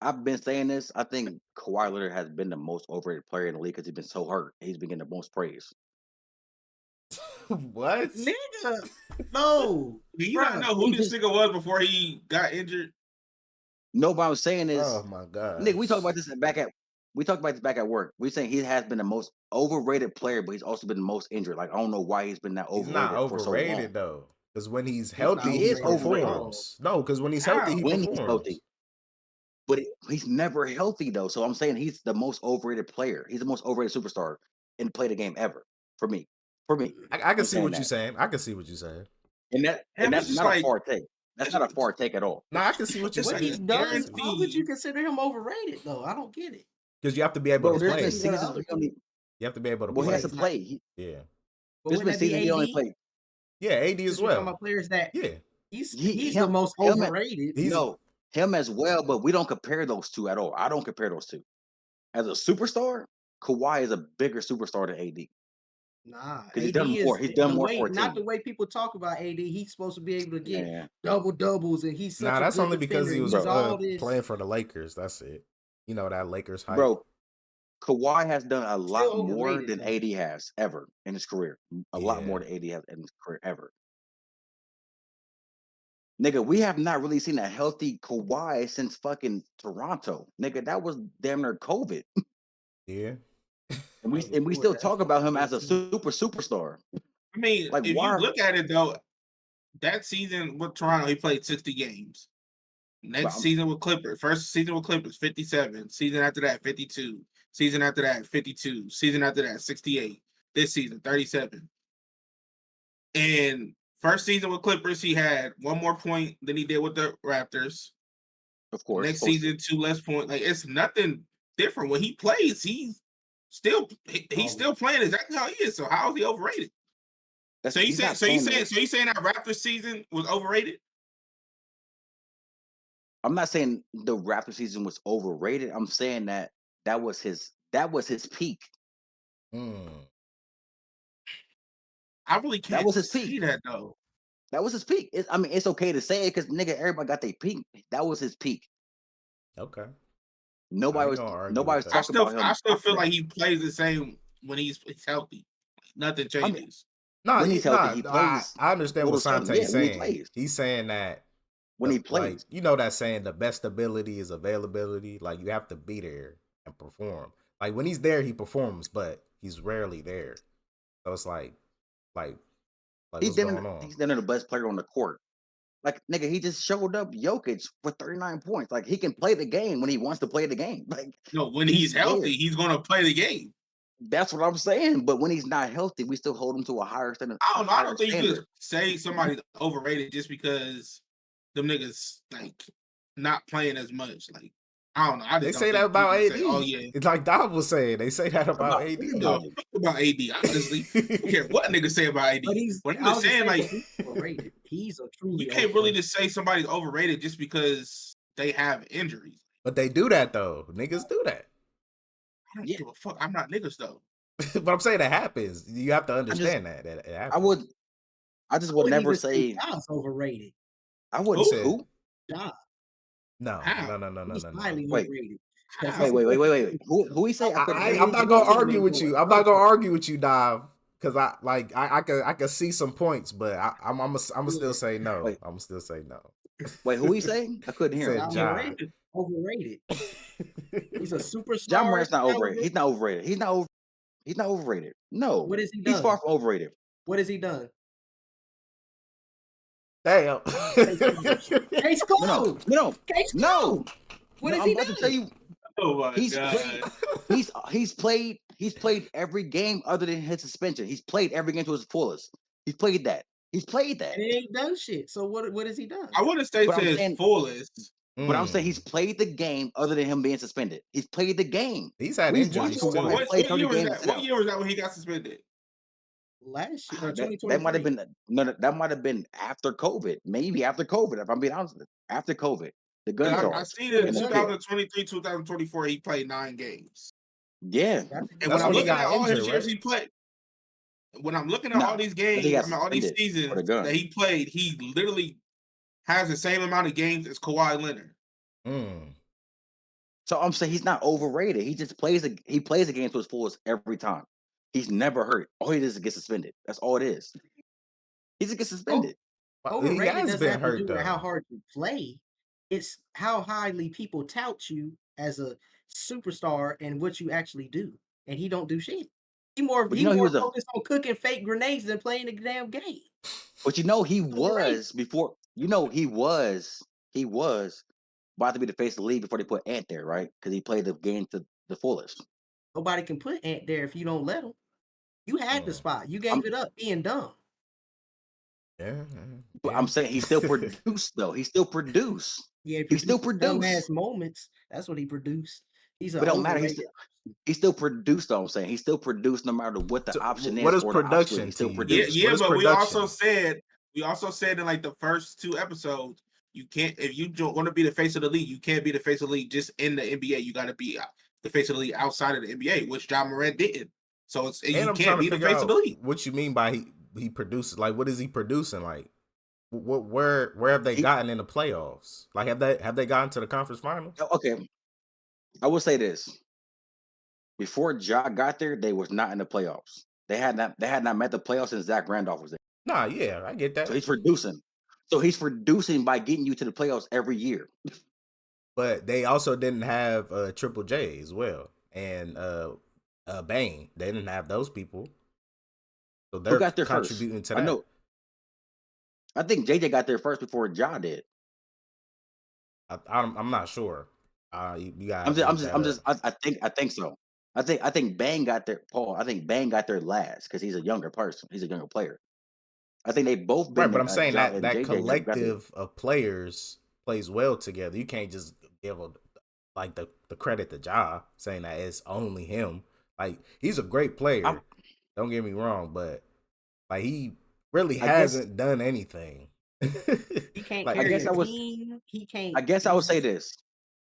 I've been saying this. I think Kawhi Leonard has been the most overrated player in the league because he's been so hurt. He's been getting the most praise.
What?
Nigga, no.
Do you not
Bruh,
know who
he
this
just-
nigga was before he got injured?
No, what I'm saying is,
Oh my god.
nigga, we talked about this back at work. We're saying he has been the most overrated player, but he's also been the most injured. Like I don't know why he's been that
He's not
overrated for so long.
overrated though. Because when he's
He's not
healthy,
He
he
is overrated.
performs. No, because when he's healthy,
How?
he
When he's
performs.
healthy, but he's never healthy though. So I'm saying he's the most overrated player. He's the most overrated superstar in play the game ever for me. For me,
I can
I'm
see
saying
what you're
that,
saying. I can see what you're saying.
and
And
that's
it's just
not a
like
far take. That's
it's,
not a far take at all.
No, I can see what you're
it's
What
like
he's
saying.
a
I can
done,
see
how could you
guarantee.
consider him overrated though? I don't get it.
because you have to be able
Bro,
to
there's been
play.
Especially with
seasons
other
where he only,
You have to be able to
well, he has
play.
to
he's not.
play.
Yeah.
But
There's
wouldn't
been
that be
seasons he only
AD?
played.
Yeah, AD as
Since we're talking
well.
about players that
Yeah.
he's
Him,
the most
him,
overrated.
He's
no, him as well, but we don't compare those two at all. I don't compare those two. As a superstar, Kawhi is a bigger superstar than AD
Nah,
because he's
AD
done more.
is
He's done
the
more
way,
for a
not the
team.
way people talk about AD. He's supposed to be able to get
Man,
double doubles, and he's such
nah,
a
that's
good
only because
defender.
he
And
was
he's
bro,
all this.
playing for the Lakers. That's it. You know that Lakers hype.
bro, Kawhi has done a
Still
lot more
overrated
than
though.
AD has ever in his career. A lot more
Yeah.
than AD has in his career ever. Nigga, we have not really seen a healthy Kawhi since fucking Toronto. Nigga, that was damn near COVID.
Yeah.
And
That was
we
before
still
that.
talk about him as a
2014.
superstar.
I mean,
Like
if
why?
you look at it though, that season with Toronto, he played 60 games. Next
But
season with Clippers, first season with Clippers, 57. Season after that, 52. Season after that, 52. Season after that, 68. This season, 37. And first season with Clippers, he had one more point than he did with the Raptors.
of course,
Next season, 2 less points. Like it's nothing different. When he plays, he's still playing exactly how he is. So how is he overrated? So you
he's not
saying
saying
so you saying that Raptors season was overrated?
I'm not saying the Raptor season was overrated. I'm saying that was his peak.
Mm.
I really
That
can't
was his
say
peak.
that though.
That was his peak. I mean, it's okay to say it because nigga, everybody got their peak. That was his peak.
Okay. I
Nobody
ain't
was
gonna argue
nobody
with
was
that.
talking about
I
him
still
after
feel
that.
like he plays the same when he's healthy. Nothing
I mean,
changes.
Nah,
when he's healthy, he
I
plays
understand
all
what
the same.
Sante's
Yeah, when he
saying.
plays.
He's saying that
When he
like
plays.
you know that saying the best ability is availability. Like you have to be there and perform. Like when he's there, he performs, but he's rarely there. So it's like what's going on?
He's the best player on the court. Like nigga, he just showed up Jokic for 39 points. Like he can play the game when he wants to play the game. Like
No, when
he's
he's healthy,
there.
he's gonna play the game.
That's what I'm saying. But when he's not healthy, we still hold him to a higher standard.
I
A
don't know. I
higher
don't think you could
standard.
say somebody's overrated just because them niggas like not playing as much. Like I don't know. I
They
just don't
say that
think you
about
can
AD.
say, "Oh yeah,
It's like Dob was saying. They say that about
About
AD
no,
though.
everybody.
fuck about AD." Honestly, I don't care what niggas say about AD.
But he's,
What I'm
I
just
was just
saying,
saying,
like
he's overrated. He's a
you
truly
can't really
overrated.
just say somebody's overrated just because they have injuries.
But they do that though. Niggas do that.
I don't
Yeah,
give a fuck. I'm not niggas though.
But I'm saying it happens. You have to
I just
understand that it
I
happens.
would I just
I
would
wouldn't
never
even say
say
Job's overrated.
I
You
wouldn't
Who?
said
who?
Job,
no,
How?
he's
no.
highly
Wait,
overrated because
How?
wait. Who he say? I couldn't hear
I'm
him.
not
His
gonna
team
argue
ain't
with
going
you. I'm not gonna
nowhere.
argue with you, Dive, because I could see some points, but I'm still
Yeah,
say no.
Wait,
I'm still say no.
wait, who he say? I couldn't
He
hear him.
said
John
Ja.
Morant, overrated. He's a
John
superstar
Morant's not overrated.
caliber.
He's not overrated. He's not overrated. No.
What has he
He's far
done?
from overrated.
What has he done?
Damn.
Case closed. Case
No,
closed.
no, no,
Case
no,
closed. What
no.
has
I'm
he
about to tell
done?
you.
Oh my
He's
god.
played. He's played every game other than his suspension. He's played every game to his fullest. He's played that. He's played that.
And he ain't done shit. So what has he done?
I wouldn't say
But
to
I'm
his
saying,
fullest.
but I'm saying he's
Mm.
played the game other than him being suspended. He's played the game.
He's had
We've watched
injuries
What
Kawhi
too.
play
what
30
year was
games and
that?
sit
What
out.
year was that when he got suspended?
Last year,
That might have
2023.
been that might have been after COVID. Maybe after COVID, if I'm being honest with you. After COVID, the gun
I
Yeah,
charge
see
he
that
and the
done it.
pill.
2023, 2024, he played 9 games.
Yeah,
That's a
And
good
when
That's
I'm
when he
point.
looking at
got
all his
injured,
years
right?
he played, when I'm looking at all
nah.
these
I think he
games,
got
I mean all these
suspended for the
seasons
gun.
that he played, he literally has the same amount of games as Kawhi Leonard.
Mm.
So I'm saying he's not overrated. He just plays the game to his fullest every time. He's never hurt. All he does is get suspended. That's all it is. He just gets
Oh,
suspended.
He
overrated
has
doesn't
been
have to
hurt
do with how
though.
hard you play. It's how highly people tout you as a superstar and what you actually do. And he don't do shit. He more
But
he
you know he
more
was a
focused on cooking fake grenades than playing the damn game.
but you know he
Overrated.
was before he was about to be the face of the league before they put Ant there, right? Because he played the game to the fullest.
Nobody can put Ant there if you don't let him. You had the
Mm.
spot. You
I'm
gave it up being dumb.
Yeah,
but
yeah.
I'm saying he still produced though. He still produced.
Yeah, he
He still
produces dumbass
produced.
moments. That's what he produced. He's an
But it don't matter. He
overrated.
still he still produced though, I'm saying. He still produced no matter what the
So,
option
what
is
is
or the obstacle. He
production to
still
you
Yeah,
then?
produced.
What
yeah,
is
but
production?
we also said in like the first 2 episodes, you can't if you want to be the face of the league, you can't be the face of the league just in the NBA. You got to be the face of the league outside of the NBA, which John Morant did. So
And
you
I'm
can't
trying to
be the
figure
face of the
out
league.
what you mean by he produces. Like, what is he producing? Like, where have they
He
gotten in the playoffs? Like, have they gotten to the conference finals?
okay. I will say this. Before Ja got there, they was not in the playoffs. They had not met the playoffs since Zach Randolph was there.
Nah, yeah, I get
So
that.
he's producing. So he's producing by getting you to the playoffs every year.
But they also didn't have Triple J as well, and Bane. They didn't have those people, so
Who
they're
got there first?
contributing to
I
that.
know. I think JJ got there first before Ja did.
I'm not sure. You gotta
I'm
have to
just, I'm
look
just,
that
I'm
up.
just. I think so. I think Bang got there. Paul. I think Bang got there last because he's a younger person. He's a younger player. I think they both been
Right, but
there.
I'm saying
Ja
that
and
that
JJ got there.
collective of players plays well together. You can't just give like the credit to Ja, saying that it's only him. Like, he's a great
I'm,
player. Don't get me wrong, but like, he really
I guess.
hasn't done anything.
He can't
Like,
I
carry
guess
a
I was.
team. He can't.
I guess I would
He's
say
just
this.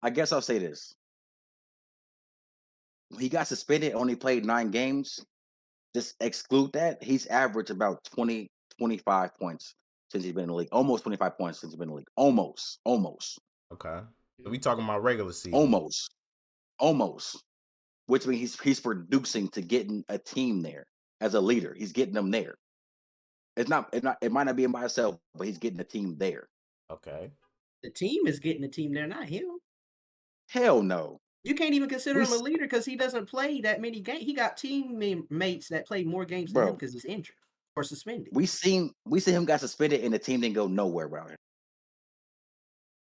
I guess I'll say this. He got suspended. Only played 9 games. Just exclude that. He's averaged about 20, 25 points since he's been in the league. Almost 25 points since he's been in the league.
okay, so we talking about regular season.
Almost, almost. Which means he's producing to getting a team there as a leader. He's getting them there. It might not be him by himself, but he's getting the team there.
Okay,
the team is getting the team there, not him.
Hell no.
You can't even consider
We
him a
s-
leader because he doesn't play that many games. He got mates that play more games than him
bro,
because he's injured or suspended.
we seen him got suspended and the team didn't go nowhere around him.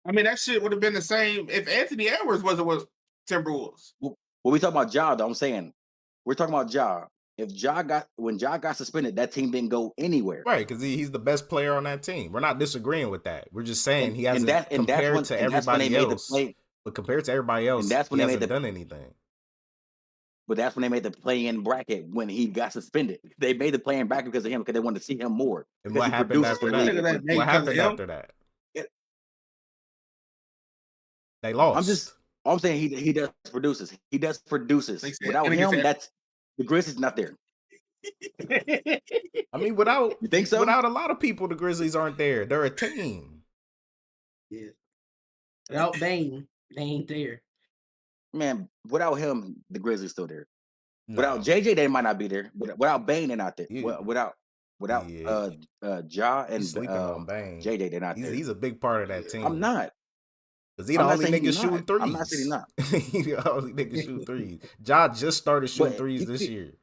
I mean, that shit would have been the same if Anthony Edwards was Timberwolves.
When we talk about Ja, though, I'm saying we're talking about Ja. If when Ja got suspended, that team didn't go anywhere.
right, because he's the best player on that team. We're not disagreeing with that. We're just saying
And
he
and
hasn't
that and that's
compared
when
to
and that's when they
everybody
made the
else.
play.
But compared to everybody
And
else,
that's when
he
they made
hasn't
the
done anything.
but that's when they made the play-in bracket when he got suspended. They made the play-in bracket because of him because they wanted to see him more
And
because
what
he
happened
produces for
after
the league
Nigga
that?
and for
that
the
made
What
team.
because of
happened
him.
after that?
It-
They
I'm just
lost.
all I'm saying he does produces. He does
Like
produces.
said,
Without
and nigga
him,
said,
that's the Grizzlies not there.
I mean, without
You think so?
without a lot of people, the Grizzlies aren't there. They're a team.
Yeah. Without Bane, they ain't there.
Man, without him, the Grizzlies still there. Without
No,
JJ, they might not be there. But without Bane, they're not there.
you
Without
yeah,
Ja
he's
and
sleeping on Bane.
JJ, they're not there.
He's a big part of that
yeah.
I'm
team.
not.
Cause he the
I'm not
only
saying he's
nigga
not.
shooting
I'm not saying he's
threes.
not.
He the only nigga shooting threes. Ja just started shooting
But
threes this year.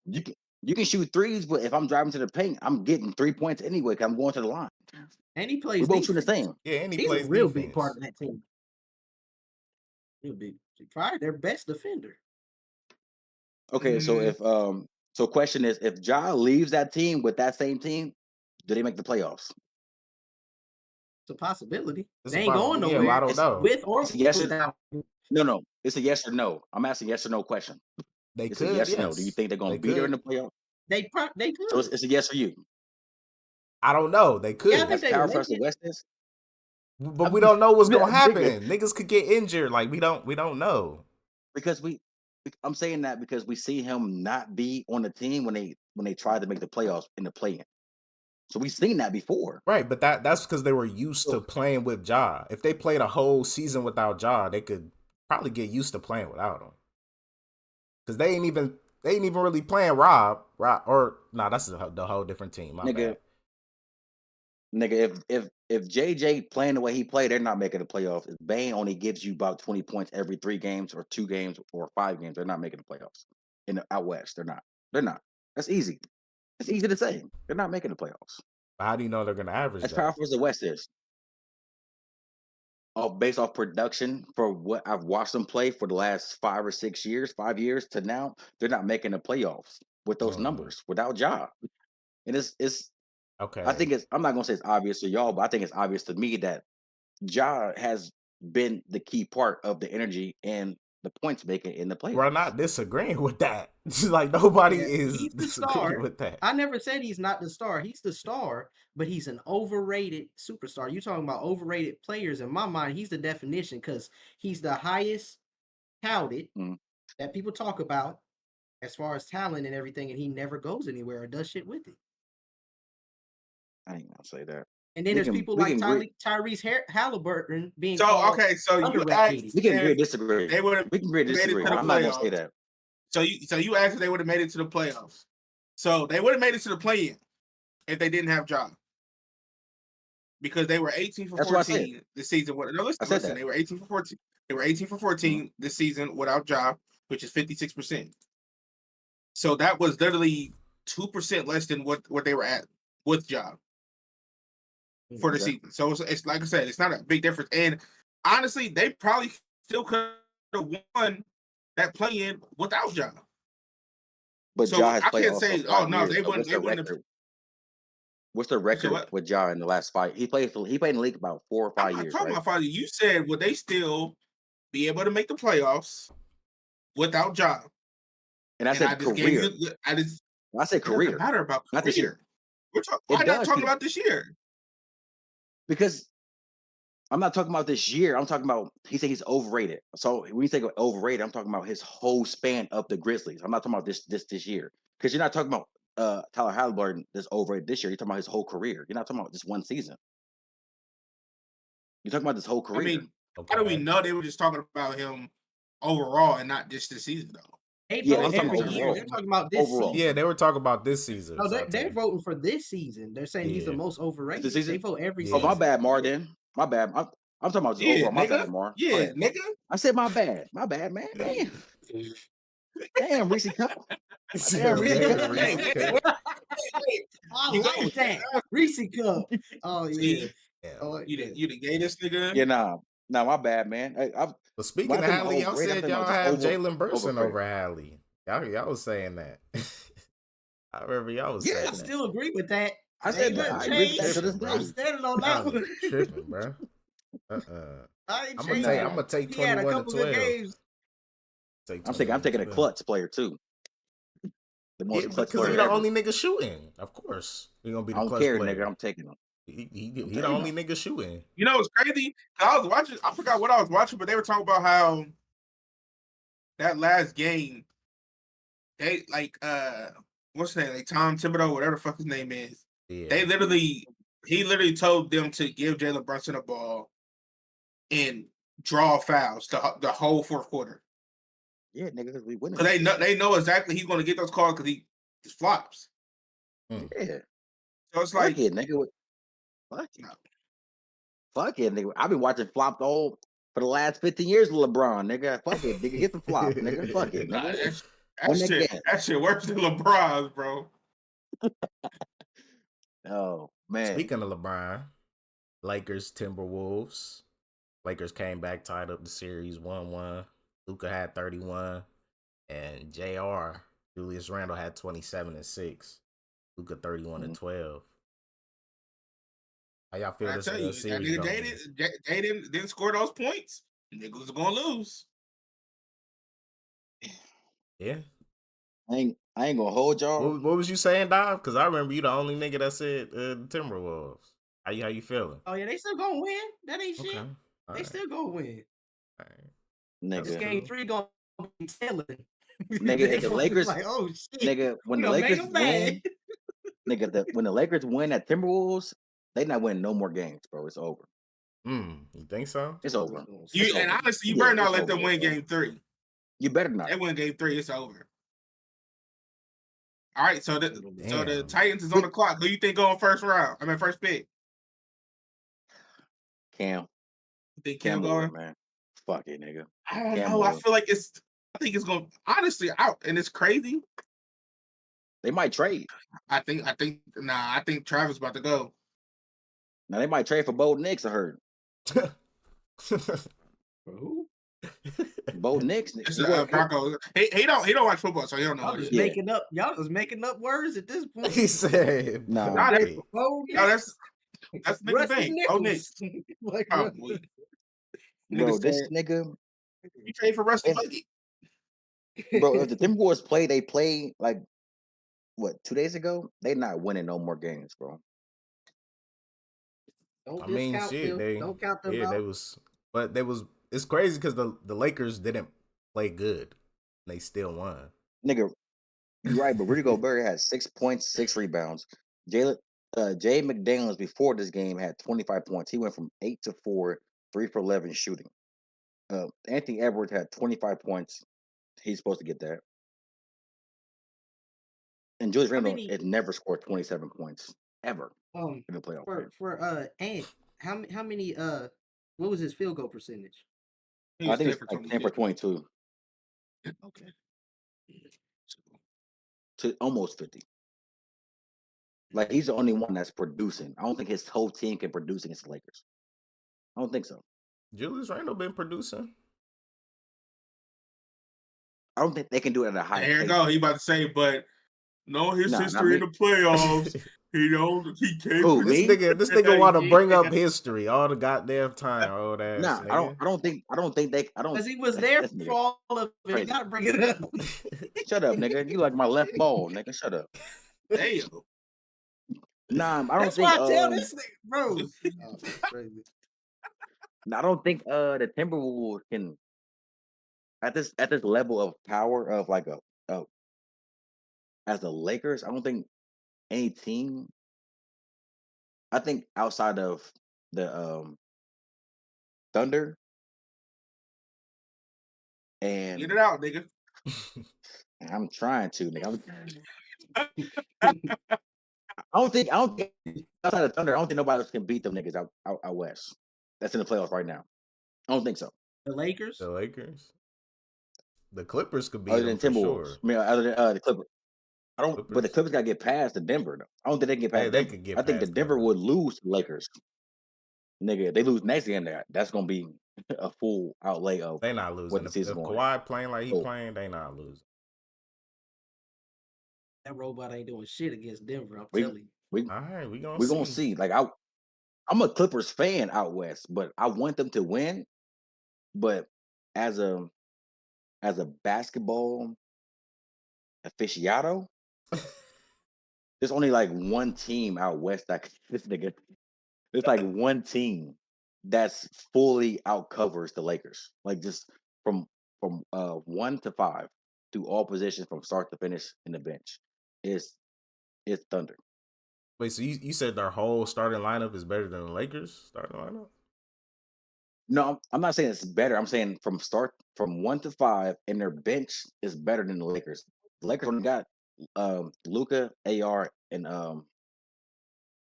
you can shoot threes, but if I'm driving to the paint, I'm getting 3 points anyway because I'm going to the line.
And he
We
plays
both shooting the
defense.
same.
Yeah, and he
He's a
plays
real big part
defense.
of that team. He'll be probably their best defender.
Okay, so
Mm,
so question is if Ja leaves that team with that same team, do they make the playoffs?
It's a possibility.
It's
They
a
ain't going
possibility. Yeah, well, I
nowhere
don't know.
with or
It's a yes or
without him.
no. It's a yes or no. I'm asking yes or no question.
They
It's a
could,
yes or no. Do you
yes,
think they're
they
gonna be there in
could.
the playoffs?
They
So
could.
it's a yes for you.
I don't know. They
Yeah, I
could,
think
As
they would
powerful
make
as the
it.
West is,
but
I'm
we don't know what's gonna
nigga,
happen. Niggas could get injured. Like, we don't know.
because I'm saying that because we see him not be on the team when they tried to make the playoffs in the play-in. So we've seen that before.
Right, but that's because they were used to
So
playing with Ja. If they played a whole season without Ja, they could probably get used to playing without him. Because they ain't even really playing Rob. Rob or nah, that's the whole different team. My
nigga,
bad.
nigga, if JJ playing the way he played, they're not making the playoffs. If Bane only gives you about 20 points every 3 games or 2 games or 5 games, they're not making the playoffs. In the out west, they're not. They're not. That's easy. It's easy to say. They're not making the playoffs.
How do you know they're gonna average
As
that?
powerful as the West is, based off production for what I've watched them play for the last 5 or 6 years, 5 years to now, they're not making the playoffs with those numbers without Ja. And it's I
Okay.
think it's I'm not gonna say it's obvious to y'all, but I think it's obvious to me that Ja has been the key part of the energy and the points making in the
We're
playoffs.
not disagreeing with that. Like nobody
Yeah,
is
he's the
disagreeing
star.
with that.
I never said he's not the star. He's the star, but he's an overrated superstar. You talking about overrated players? In my mind, he's the definition because he's the highest touted
Mm.
that people talk about as far as talent and everything, and he never goes anywhere or does shit with it.
I ain't gonna say that.
And then
We
there's
can
people
we
like
can agree
Tyrese Halliburton being
So
called
okay, so you
underrated.
asked
we can agree
if
to disagree.
they would have
We can agree to
made it
disagree.
to the
I'm not gonna say
playoffs.
that.
So you asked if they would have made it to the playoffs. So they would have made it to the play-in if they didn't have Ja. Because they were 18 for
That's what I said.
14 this season. No,
I said
listen,
that.
they were 18 for 14. They were 18 for 14 this season without Ja, which is 56%. So that was literally 2% less than what they were at with Ja for the
Okay.
season. So it's like I said, it's not a big difference. And honestly, they probably still could have won that play-in without Ja.
But
So
Ja has
I
played
can't
also
say,
5
oh no,
years.
they
So
wouldn't. They wouldn't have.
What's the record
what?
with Ja in the last 5? He played in the league about 4 or
I'm
5
not
years,
talking
right?
about Father. You said would they still be able to make the playoffs without Ja?
And I
And I
said
just gave
career.
you. I just.
I said
It doesn't
career,
matter about
not this year.
career. Why
It
not
does
talking about this year?
because I'm not talking about this year. I'm talking about he said he's overrated. So when you think of overrated, I'm talking about his whole span of the Grizzlies. I'm not talking about this year because you're not talking about Tyler Halliburton that's overrated this year. You're talking about his whole career. You're not talking about just one season. You're talking about this whole
I
career.
mean, how do we know they were just talking about him overall and not just this season though?
They
Yeah,
vote
I'm talking
every
about
year.
overall.
They're talking about this
Overall.
season.
Yeah, they were talking about this season.
No,
so
they're voting for this season. They're saying he's the
Yeah.
most overrated.
This season?
They vote every
Yeah.
Oh, my
season.
bad, Mar. Then my bad. I'm talking about just
Yeah,
overall. My
nigga.
bad, Mar. Go
Yeah,
ahead.
nigga.
I said my bad. My bad, man. Damn, Reese Cup. Damn, Reese
Man,
Cup.
Reese Cup.
I
You
like that. Reese Cup. Oh yeah.
See,
Yeah.
I like
you
that.
the gay this nigga.
Yeah, nah, my bad, man.
But
when
speaking
I
of
think about
Hallie, y'all
overrated, I'm
said
thinking
y'all
about just
have Jalen Burson
overrated.
over Hallie. Y'all was saying that. I remember y'all was
Yeah.
saying
I
that.
still agree with that.
I said
Ain't
that.
nothing
I agree with that
changed.
to this
Tripping, bro.
I'm
day.
standing on that
Y'all
one.
tripping, bro.
I ain't
I'm
changing.
gonna take
He had a
21 to
couple good
12.
games.
Take
I'm
21
taking
to
a
12.
clutch player too. The
Yeah,
most clutch
because he
player
the
ever.
only nigga shooting. Of course, he gonna be
I
the
don't
clutch
care,
player.
nigga. I'm taking him.
He
I'm
the
taking
only
him.
nigga shooting.
You know what's crazy? I was watching. I forgot what I was watching, but they were talking about how that last game, they like what's his name? Like Tom Thibodeau, whatever the fuck his name is.
Yeah.
He literally told them to give Jalen Brunson a ball and draw fouls the whole fourth quarter.
Yeah, nigga, because we winning.
Because they know exactly he's going to get those calls because he just flops.
Yeah.
So it's like,
Fuck it, nigga. Fuck it.
No.
Fuck it, nigga. I've been watching flop for the last 15 years with LeBron, nigga. Fuck it, nigga. Get the flop, nigga. Fuck it,
nah,
nigga.
that shit worse than LeBron's, bro.
Oh, man.
Speaking of LeBron, Lakers, Timberwolves. Lakers came back, tied up the series 1-1. Luka had 31. And JR, Julius Randle, had 27 and 6. Luka 31 and 12. How y'all feel
I
this
tell you, that
series
nigga
going?
Jay didn't score those points. Niggas was going to lose.
Yeah.
I ain't gonna hold y'all.
What was you saying, Dom? Because I remember you the only nigga that said the Timberwolves. How you feeling?
Oh yeah, they still gonna win. That ain't shit.
Okay.
They still gonna win.
All right.
This
Nigga.
game 3 gonna be telling.
Nigga, if the Lakers,
like, oh shit,
nigga, when
we
the
done made
Lakers
them mad.
win, nigga, when the Lakers win at Timberwolves, they not winning no more games, bro. It's over.
You think so?
It's over.
And honestly, you better not let them win game 3.
You better not.
They win game 3, it's over. All right, so the Titans is on the clock. Who you think going first round? I mean, first pick.
Cam
You think Cam
Lillard,
going?
man. Fuck it, nigga.
I don't
Cam
know. I
Lillard.
feel like I think it's going. Honestly, out, and it's crazy.
They might trade.
I think Travis about to go.
Now they might trade for Bo Nix. I heard
Who?
Bo Nix.
It's
He was
Bronco. He don't watch football, so he don't know
Y'all
what it
just
is.
Yeah.
making up. Y'all just making up words at this point.
He said,
Nah.
Nah,
"Bo
that's-
Nix."
Oh,
No, that's the nigga's
Rusty
name. Oh,
Nichols.
Nick.
Like,
Oh, boy.
Bro,
Nigga
this
said
nigga,
you trade for Rusty
if,
Bucky.
bro, if the Timberwolves play, they play like what 2 days ago. They not winning no more games, bro.
Don't
I mean,
discount
shit,
them. Don't count them out.
they was, but they was. It's crazy because the Lakers didn't play good. They still won.
Nigga, you're right, but Rudy Gobert had 6 points, 6 rebounds. Jay McDaniels before this game had 25 points. He went from 8 to 4, 3 for 11 shooting. Anthony Edwards had 25 points. He's supposed to get that. And Julius Randle has never scored 27 points ever in the playoff game.
for Ant, how many what was his field goal percentage?
He
I
was
think
10
it's
for
like 10 for 22
Okay.
to almost 50. Like he's the only one that's producing. I don't think his whole team can produce against the Lakers. I don't think so.
Julius Randle been producing.
I don't think they can do it at a high
Here you
pace.
go. He about to say, but know his
Nah, not
history in
me.
the playoffs. He can't.
Who,
This
me?
nigga want to bring up history all the goddamn time. Old ass
Nah,
nigga.
I don't think they. I don't.
Because he was there
This nigga
for all of it. You
crazy.
gotta bring it up.
Shut up, nigga. You like my left ball, nigga. Shut up.
Damn.
Nah, I don't
That's
think.
why I tell this nigga, bro. Oh, that's crazy.
I don't think the Timberwolves can at this level of power of like a as the Lakers. I don't think any team. I think outside of the Thunder
Get
and
it out, nigga.
I'm trying to, nigga. I don't think outside of Thunder, I don't think nobody else can beat them niggas out west. That's in the playoffs right now. I don't think so.
The Lakers?
The Lakers. The Clippers could beat
Other
them
than
for
Timberwolves.
sure.
I mean, other than the Clippers. I don't. But the Clippers got to get past the Denver. Though. I don't think they can get past
They
Denver.
could get
I think the
past
Denver
Denver.
would lose to the Lakers. Nigga, if they lose next game, that's gonna be a full outlay of
They not
what
losing.
the
If
season going.
Kawhi playing like he
Oh.
playing, they not losing.
That robot ain't doing shit against Denver. I'm telling you.
All right, we
gonna see. Like I'm a Clippers fan out west, but I want them to win. But as a basketball aficionado, there's only like one team out west that this nigga. There's like one team that's fully out covers the Lakers. Like just from 1 to 5 through all positions from start to finish in the bench. It's Thunder.
Wait, so you said their whole starting lineup is better than the Lakers starting lineup?
No, I'm not saying it's better. I'm saying from 1 to 5, and their bench is better than the Lakers. The Lakers only got Luka, AR, and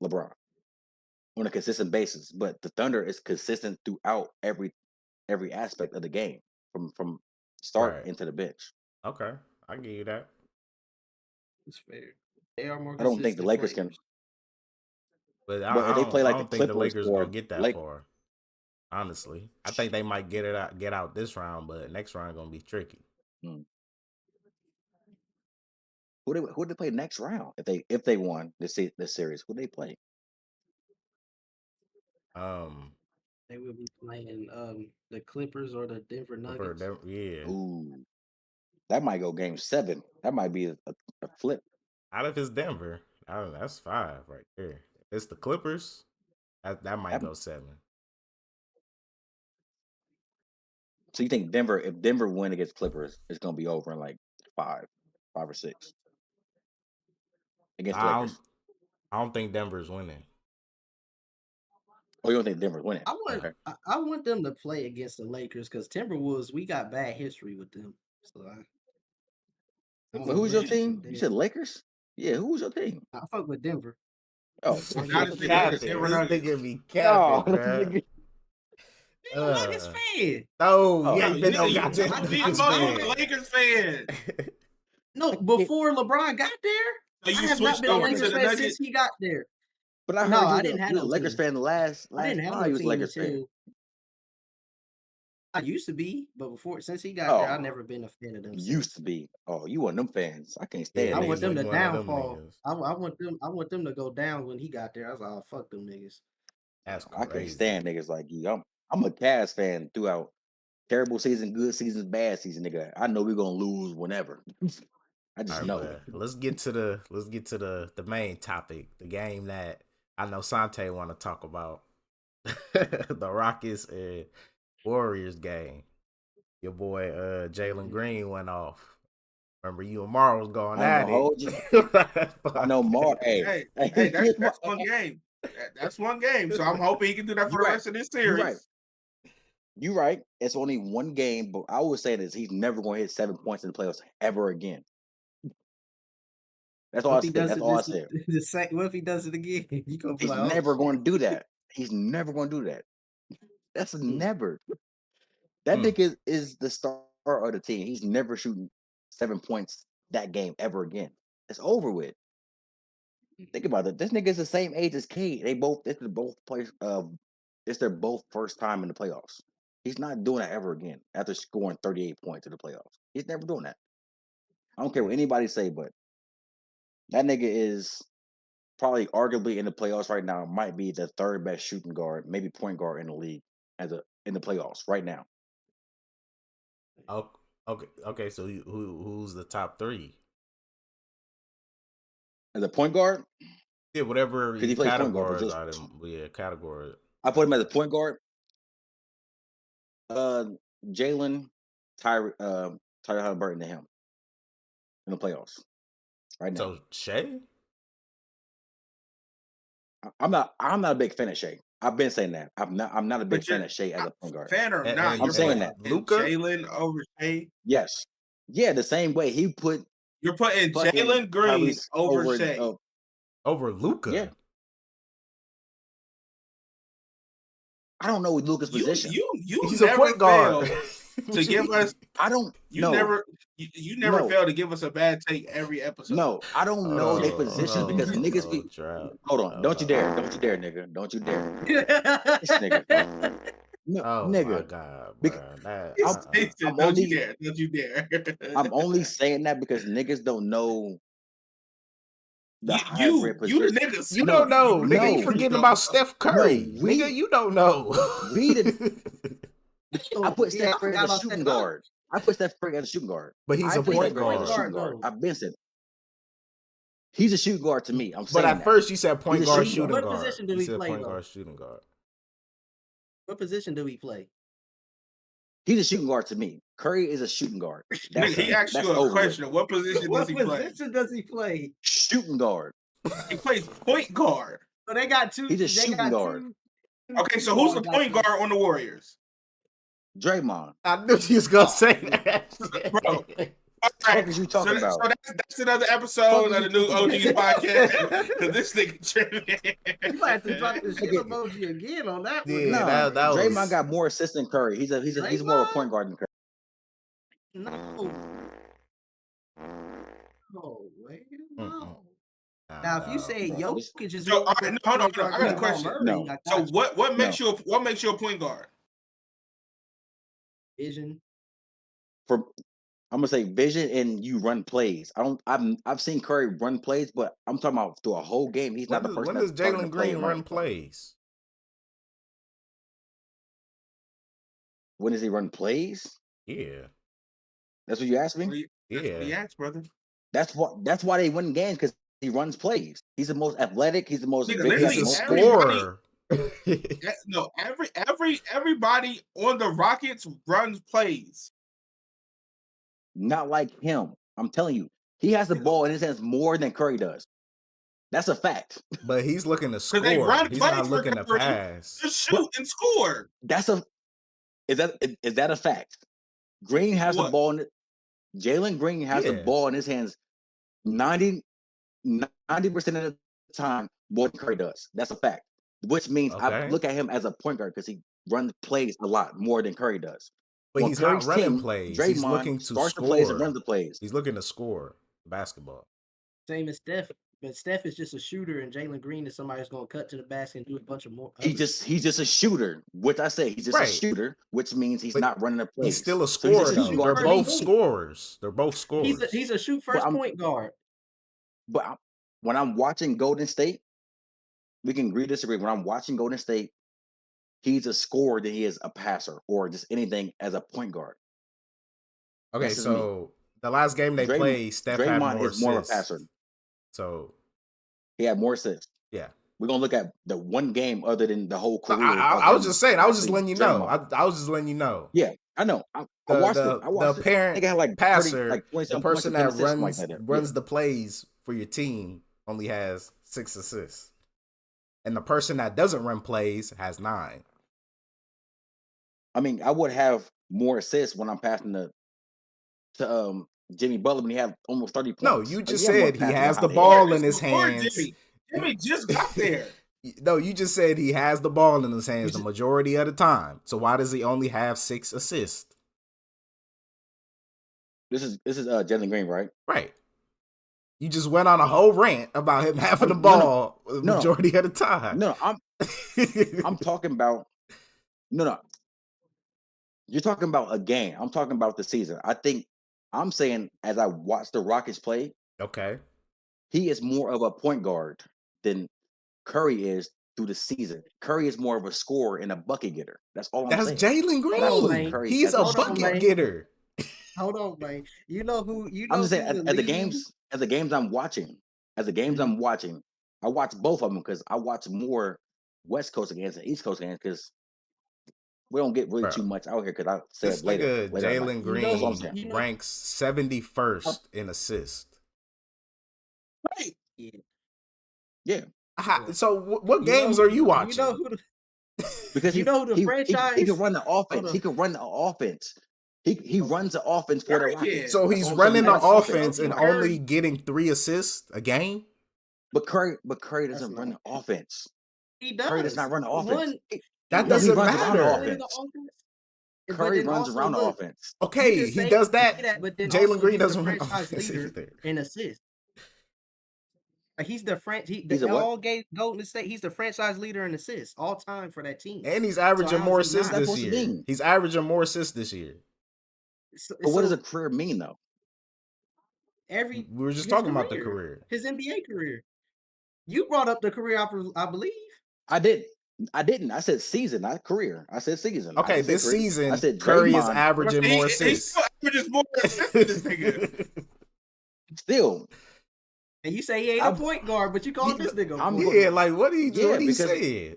LeBron on a consistent basis, but the Thunder is consistent throughout every aspect of the game from start
Right.
into the bench.
Okay, I give you that.
It's fair. They are more
I don't think the
consistent
Lakers
players.
can.
But
But if they play like
I
the
don't think the
Clippers
Lakers
or
gonna get that far. Honestly, I think they might get out this round, but next round gonna be tricky.
Who they play next round if they won this series? Who they play?
They will be playing the Clippers or the Denver Nuggets.
Yeah.
Ooh, that might go game 7. That might be a flip.
Out of his Denver, that's 5 right there. If it's the Clippers, that might go 7.
So you think if Denver win against Clippers, it's gonna be over in like 5 or 6 against the Lakers?
I don't think Denver's winning.
Oh, you don't think Denver's winning?
I want them to play against the Lakers because Timberwolves, we got bad history with them. So
But who's your team? You said Lakers? Yeah, who's your team?
I fuck with Denver.
Oh,
Now this
This nigga be capping,
no,
bruh.
You a Nuggets fan?
No, you
Oh,
ain't been
you,
no
you,
goddamn
you,
Nuggets
you a
fan.
Lakers fan.
No, before LeBron got there,
So
I
you
have not
switched
been a
over to
Lakers
the
fan since
Nuggets.
he got there.
But I
No,
heard
I didn't have
you was a
no
Lakers
team.
fan the last
I didn't have
time
no
you was a
team
Lakers fan.
until I used to be, but since he got there, I've
Oh,
never been a fan of them
used
since.
to be. Oh, you one of them fans. I can't
Yeah,
stand
I
niggas
want them
like
you
to
one of them
downfall.
niggas.
I want them to go down when he got there. I was like, oh, fuck them niggas.
That's
I can't
crazy.
stand niggas like you. I'm a Cavs fan throughout. Terrible season, good season, bad season, nigga. I know we're gonna lose whenever. I
All
just
right,
know.
but let's get to the main topic, the game that I know Sante want to talk about, the Rockets and Warriors game. Your boy Jalen Green went off. Remember, you and Mara was going
I ain't
at
gonna hold
it.
you. I know Mark.
Hey, that's one game. That's one game. So I'm hoping he can do that for
You're
the
right.
rest of this
You're right.
series.
You're right. It's only one game, but I would say this: he's never going to hit 7 points in the playoffs ever again. That's all
What
I
if he
said.
does
That's
it
all I said.
the same? What if he does it again? You gonna be
He's
like, oh
never going
shit.
to do that. He's never going to do that. That's never. That
Hmm.
nigga is the star of the team. He's never shooting 7 points that game ever again. It's over with. Think about it. This nigga is the same age as Kate. This is both players. It's their both first time in the playoffs. He's not doing that ever again after scoring 38 points in the playoffs. He's never doing that. I don't care what anybody say, but that nigga is probably arguably in the playoffs right now. Might be the third best shooting guard, maybe point guard in the league in the playoffs right now.
Oh, okay. So who's the top three?
As a point guard,
Yeah, whatever
because
your
he plays point guard
categories
position.
are. Them, yeah, category.
I put him as a point guard. Jalen, Tyree Halliburton, to him in the playoffs right now.
So Shea.
I'm not a big fan of Shea. I've been saying that. I'm not a big
But
fan of Shea as a point guard.
fan or not,
And
I'm saying that.
Luka.
Jalen over Shea.
Yes. Yeah, the same way he put
You're putting
fucking
Jalen Green
Tyrese
over Shea.
Over Luka.
Yeah. I don't know Luka's position.
You
He's a
never
point guard.
fail to give us.
I don't
You
know.
you never
No.
fail to give us a bad take every episode.
No, I don't know their positions because niggas be. Hold on, don't you dare, nigga, don't you dare. This nigga, no,
Oh
nigga.
my god,
Because
bro!
Don't you dare! Don't you dare!
I'm only saying that because niggas don't know the
you
hybrid position.
the niggas.
You don't know,
no,
nigga. You forgetting about Steph Curry, nigga. You don't know.
I put Steph Curry as a shooting guard. I put Steph Curry as a shooting guard.
But he's a point guard.
Shooting guard. I've been saying he's a shooting guard to me. I'm saying.
But at first you said point
He's a
guard,
shooting
shooting
guard.
guard.
What position do
You
he
said
play,
point
though?
guard, shooting guard.
What position do he play?
He's a shooting guard to me. Curry is a shooting guard.
He asked you a question. What position does he play?
What position does he play?
Shooting guard.
He plays point guard.
So they got two.
He's a shooting guard.
Okay, so who's the point guard on the Warriors?
Draymond.
I knew she was gonna say that.
Bro.
What the fuck is you talking about?
So that's another episode of the new OGs podcast. Because this nigga tripping.
You might have to drop the shit emoji again on that one.
Yeah, that
Draymond
was...
got more assists than Curry. He's more of a point guard than Curry.
No. Oh, wait. No. Now, if you say Jokic is
hold on, I got a question. So what makes you a point guard?
Vision.
I'm gonna say vision and you run plays. I've seen Curry run plays, but I'm talking about through a whole game. He's not the person.
When does Jalen Green run plays?
When does he run plays?
Yeah.
That's what you asked me?
Yeah. That's what he asked, brother.
That's why they win games, because he runs plays. He's the most athletic. He's the most.
He's a scorer.
No, everybody on the Rockets runs plays.
Not like him. I'm telling you, he has the ball in his hands more than Curry does. That's a fact.
But he's looking to score. He's not looking to pass.
To shoot and score.
Is that a fact? Green has the ball in it. Jalen Green has the ball in his hands 90% of the time more than Curry does. That's a fact. Which means I look at him as a point guard because runs plays a lot more than Curry does.
But
On
he's not
Curry's
running
team,
plays. He's
Draymond
looking to
starts the plays and
score.
runs the plays.
He's looking to score basketball.
Same as Steph, but Steph is just a shooter, and Jalen Green is somebody who's going to cut to the basket and do a bunch of more.
He's just a shooter. Which I say he's just a
Right.
shooter, which means he's
But
not running the plays.
He's still a
So he's
scorer,
just a
though.
shooting
They're
guard to
both
me.
scorers. They're both scorers.
He's a shoot first point guard.
But when I'm watching Golden State, we can agree disagree. When I'm watching Golden State, he's a scorer than he is a passer or just anything as a point guard.
Okay,
That's just me.
so the last game they played, Steph had
Draymond
more
is more of a
assists.
passer.
So
He had more assists.
yeah,
We're gonna look at the one game other than the whole
No,
career.
I was just saying. I was just
Actually,
letting you know.
Draymond.
I was just letting you know.
Yeah, I know. I
The
watched it.
the
I watched
the
it. I
parent
think I had like 30,
passer,
like 20
the
something points
person
and 10
that
assists, something like that.
runs the plays for your team only has 6 assists, and the person that doesn't run plays has 9.
I mean, I would have more assists when I'm passing to Jimmy Butler when he had almost 30 points.
No, you
Like,
just
yeah, I'm more
said he
passing
has
behind
the
the
ball
head.
in his
Before
hands.
Jimmy just got there.
No, you just said he has the ball in his hands the
just-
majority of the time. So why does he only have 6 assists?
This is Jalen Green, right?
Right. You just went on a whole rant about him having the
No,
ball the
no.
majority of the time.
No, I'm talking about no. You're talking about a game. I'm talking about the season. I'm saying as I watch the Rockets play,
Okay.
he is more of a point guard than Curry is through the season. Curry is more of a scorer and a bucket getter. That's all I'm
That's
saying.
Jalen
And I put
Green.
Curry
He's
as
a
Hold on,
bucket
man.
getter.
Hold on, man. You know who? You know
I'm just saying
who's
at
the
the
leading-
games I'm watching, I watch both of them because I watch more West Coast games and East Coast games because we don't get really
Bro,
too much out here because I said
This
later.
nigga
Later at night.
Jalen
You know
Green
That's what I'm saying.
You know-
ranks 71st in assist.
Yeah.
Yeah,
So what
You
games
know-
are you watching?
You know who?
because
You know the
he
franchise-
can run the offense.
on.
He can run the offense. He runs the offense for the
Curry
Rockets.
can.
So
That's
he's
all I'm saying.
running the
That's all I'm saying.
offense and
Curry-
only getting 3 assists a game?
But Curry
That's
doesn't run the
not-
offense.
He does.
Curry does not run the offense.
One-
That
No, he
doesn't
runs around the
matter.
offense.
But
Curry
then
runs
also,
around the
look,
offense.
Okay,
you
he
can say-
does
say
that.
but then
Jalen
also
Green
he's the
doesn't run the
franchise
offense
leader
either.
in assists. He's the
He's a what?
all game Golden State. He's the franchise leader in assists all time for that team.
And he's averaging
how
more
is he not?
assists
That's
this
supposed to
year.
mean.
He's averaging more assists this year.
But what does a career mean though?
every
We were just
his
talking about the career.
his NBA career? You brought up the career, I believe.
I didn't. I said season, not career. I said season. I
Okay,
didn't say
this
career.
season,
I said
Curry is
Draymond
averaging
He-
more
he
assists.
still averages more assists than this nigga.
still.
And you say he ain't a
I'm-
point guard, but you call this nigga. a
I'm
point
going-
Yeah, like what are you
Yeah,
what are you
because-
saying?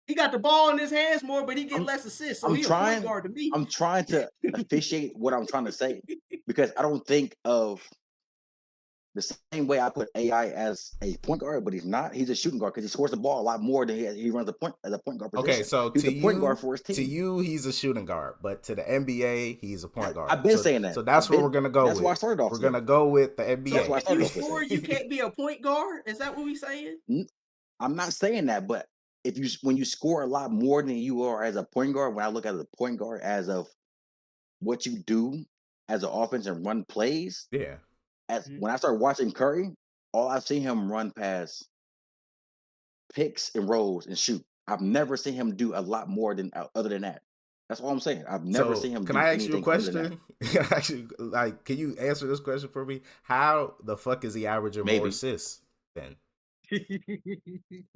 He got the ball in his hands more, but he get
I'm-
less assists. So
I'm
he a
trying-
point guard to me.
I'm trying to officiate what I'm trying to say because I don't think of the same way I put AI as a point guard, but he's not. He's a shooting guard because he scores the ball a lot more than he runs as a point guard position.
Okay, so
he's
to
a point
you,
guard for his team.
to you, he's a shooting guard, but to the NBA, he's a point guard.
I've been
So-
saying that.
So that's
I've
what
been-
we're gonna go
that's
with.
why I started off
We're
saying
gonna go with the
So
NBA.
That's why I
if
started
you
off with
score,
that.
you can't be a point guard. Is that what we saying?
I'm not saying that, but when you score a lot more than you are as a point guard, when I look at a point guard as of what you do as an offense and run plays,
Yeah.
when I start watching Curry, all I've seen him run past picks and rolls and shoot. I've never seen him do a lot more than other than that. That's all I'm saying. I've never
So,
seen him.
Can
do
I ask you a
anything other than
question? Actually, like, can you answer this question for me? How the fuck is he averaging more
Maybe.
assists then?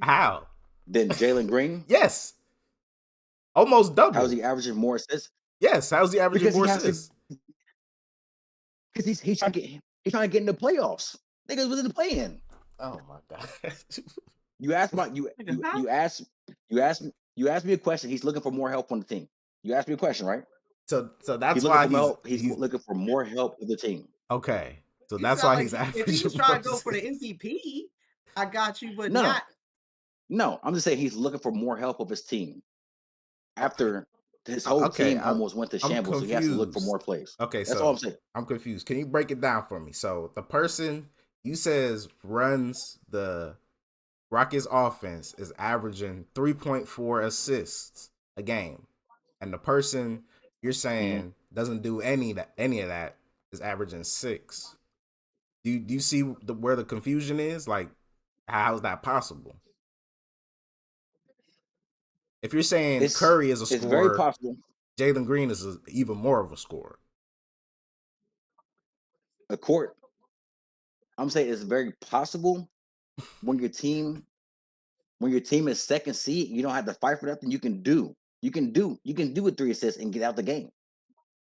How?
Than Jalen Green.
Yes. Almost double.
How's he averaging more assists?
Yes. How's he averaging
Because he
more
has to-
assists?
Because he's trying to get in the playoffs. Niggas was in the play-in.
Oh my god.
You asked about you asked me a question. He's looking for more help on the team. You asked me a question, right?
So that's
He's
why
looking for help. He's looking for more help with the team.
okay. So
You
that's
sound
why
like
he's
if
averaging
he was
more
trying to go for the
assists.
MVP, I got you, but
No.
not.
No, I'm just saying he's looking for more help of his team. After his whole
Okay,
team almost went to
I'm
shambles, so he has to look for
confused.
more plays.
Okay,
That's
so
all I'm saying.
I'm confused. Can you break it down for me? So the person you says runs the Rockets offense is averaging 3.4 assists a game, and the person you're saying doesn't do any of that is averaging 6. Do you see where the confusion is? Like, how is that possible? If you're saying Curry is a
It's very
scorer,
possible.
Jalen Green is even more of a scorer.
I'm saying it's very possible when your team is second seed, you don't have to fight for nothing. You can do with 3 assists and get out the game.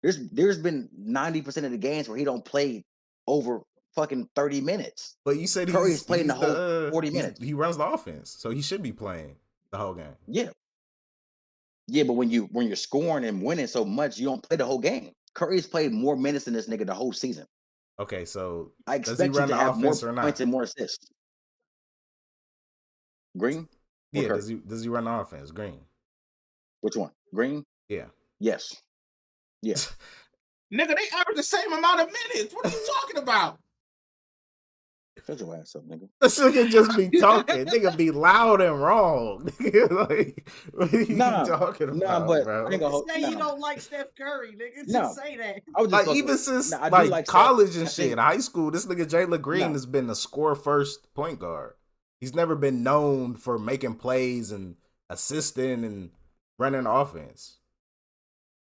There's been 90% of the games where he don't play over fucking 30 minutes.
But you said
Curry is playing the whole
the
40 minutes.
He runs the offense, so he should be playing the whole game.
Yeah, but when you're scoring and winning so much, you don't play the whole game. Curry's played more minutes than this nigga the whole season.
Okay, so
I
does he
expect you
run
to
the
have more
offense or
points
not?
and more assists. Green? Or
Yeah,
Curry?
does he run the offense? Green.
Which one? Green?
Yeah.
Yes. Yeah.
Nigga, they average the same amount of minutes. What are you talking about?
Shut your ass up, nigga.
This nigga just be talking. Nigga be loud and wrong. Nigga, like, what are you talking about,
but
bro?
I ain't gonna
Say you don't like Steph Curry, nigga.
No.
Just say that.
I was just
Like, even since
I do
like
Steph.
college and
I
shit,
think-
high school, this nigga Jalen Green has been a score first point guard. He's never been known for making plays and assisting and running offense.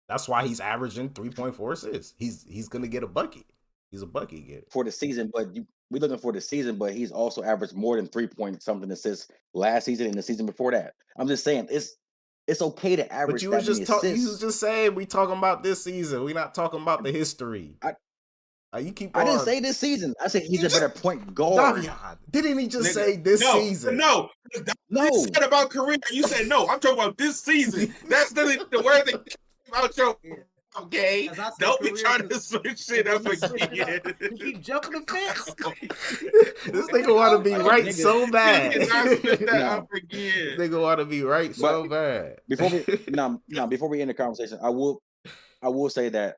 That's why he's averaging 3.4 assists. He's gonna get a bucket. He's a bucket getter
for the season, but we're looking for the season, but he's also averaged more than 3 point something assists last season and the season before that. I'm just saying it's okay to average.
But you
that
was
many
you was just saying we talking about this season. We not talking about the history. You keep on.
I didn't say this season. I said he's a better point guard.
Didn't he just say this season?
No. You said about career. You said no. I'm talking about this season. That's literally the word that came out your okay. Don't be trying to switch shit up again.
You keep jumping the fence.
This nigga want to be right so bad.
This
nigga want to be right so bad.
Before we end the conversation, I will say that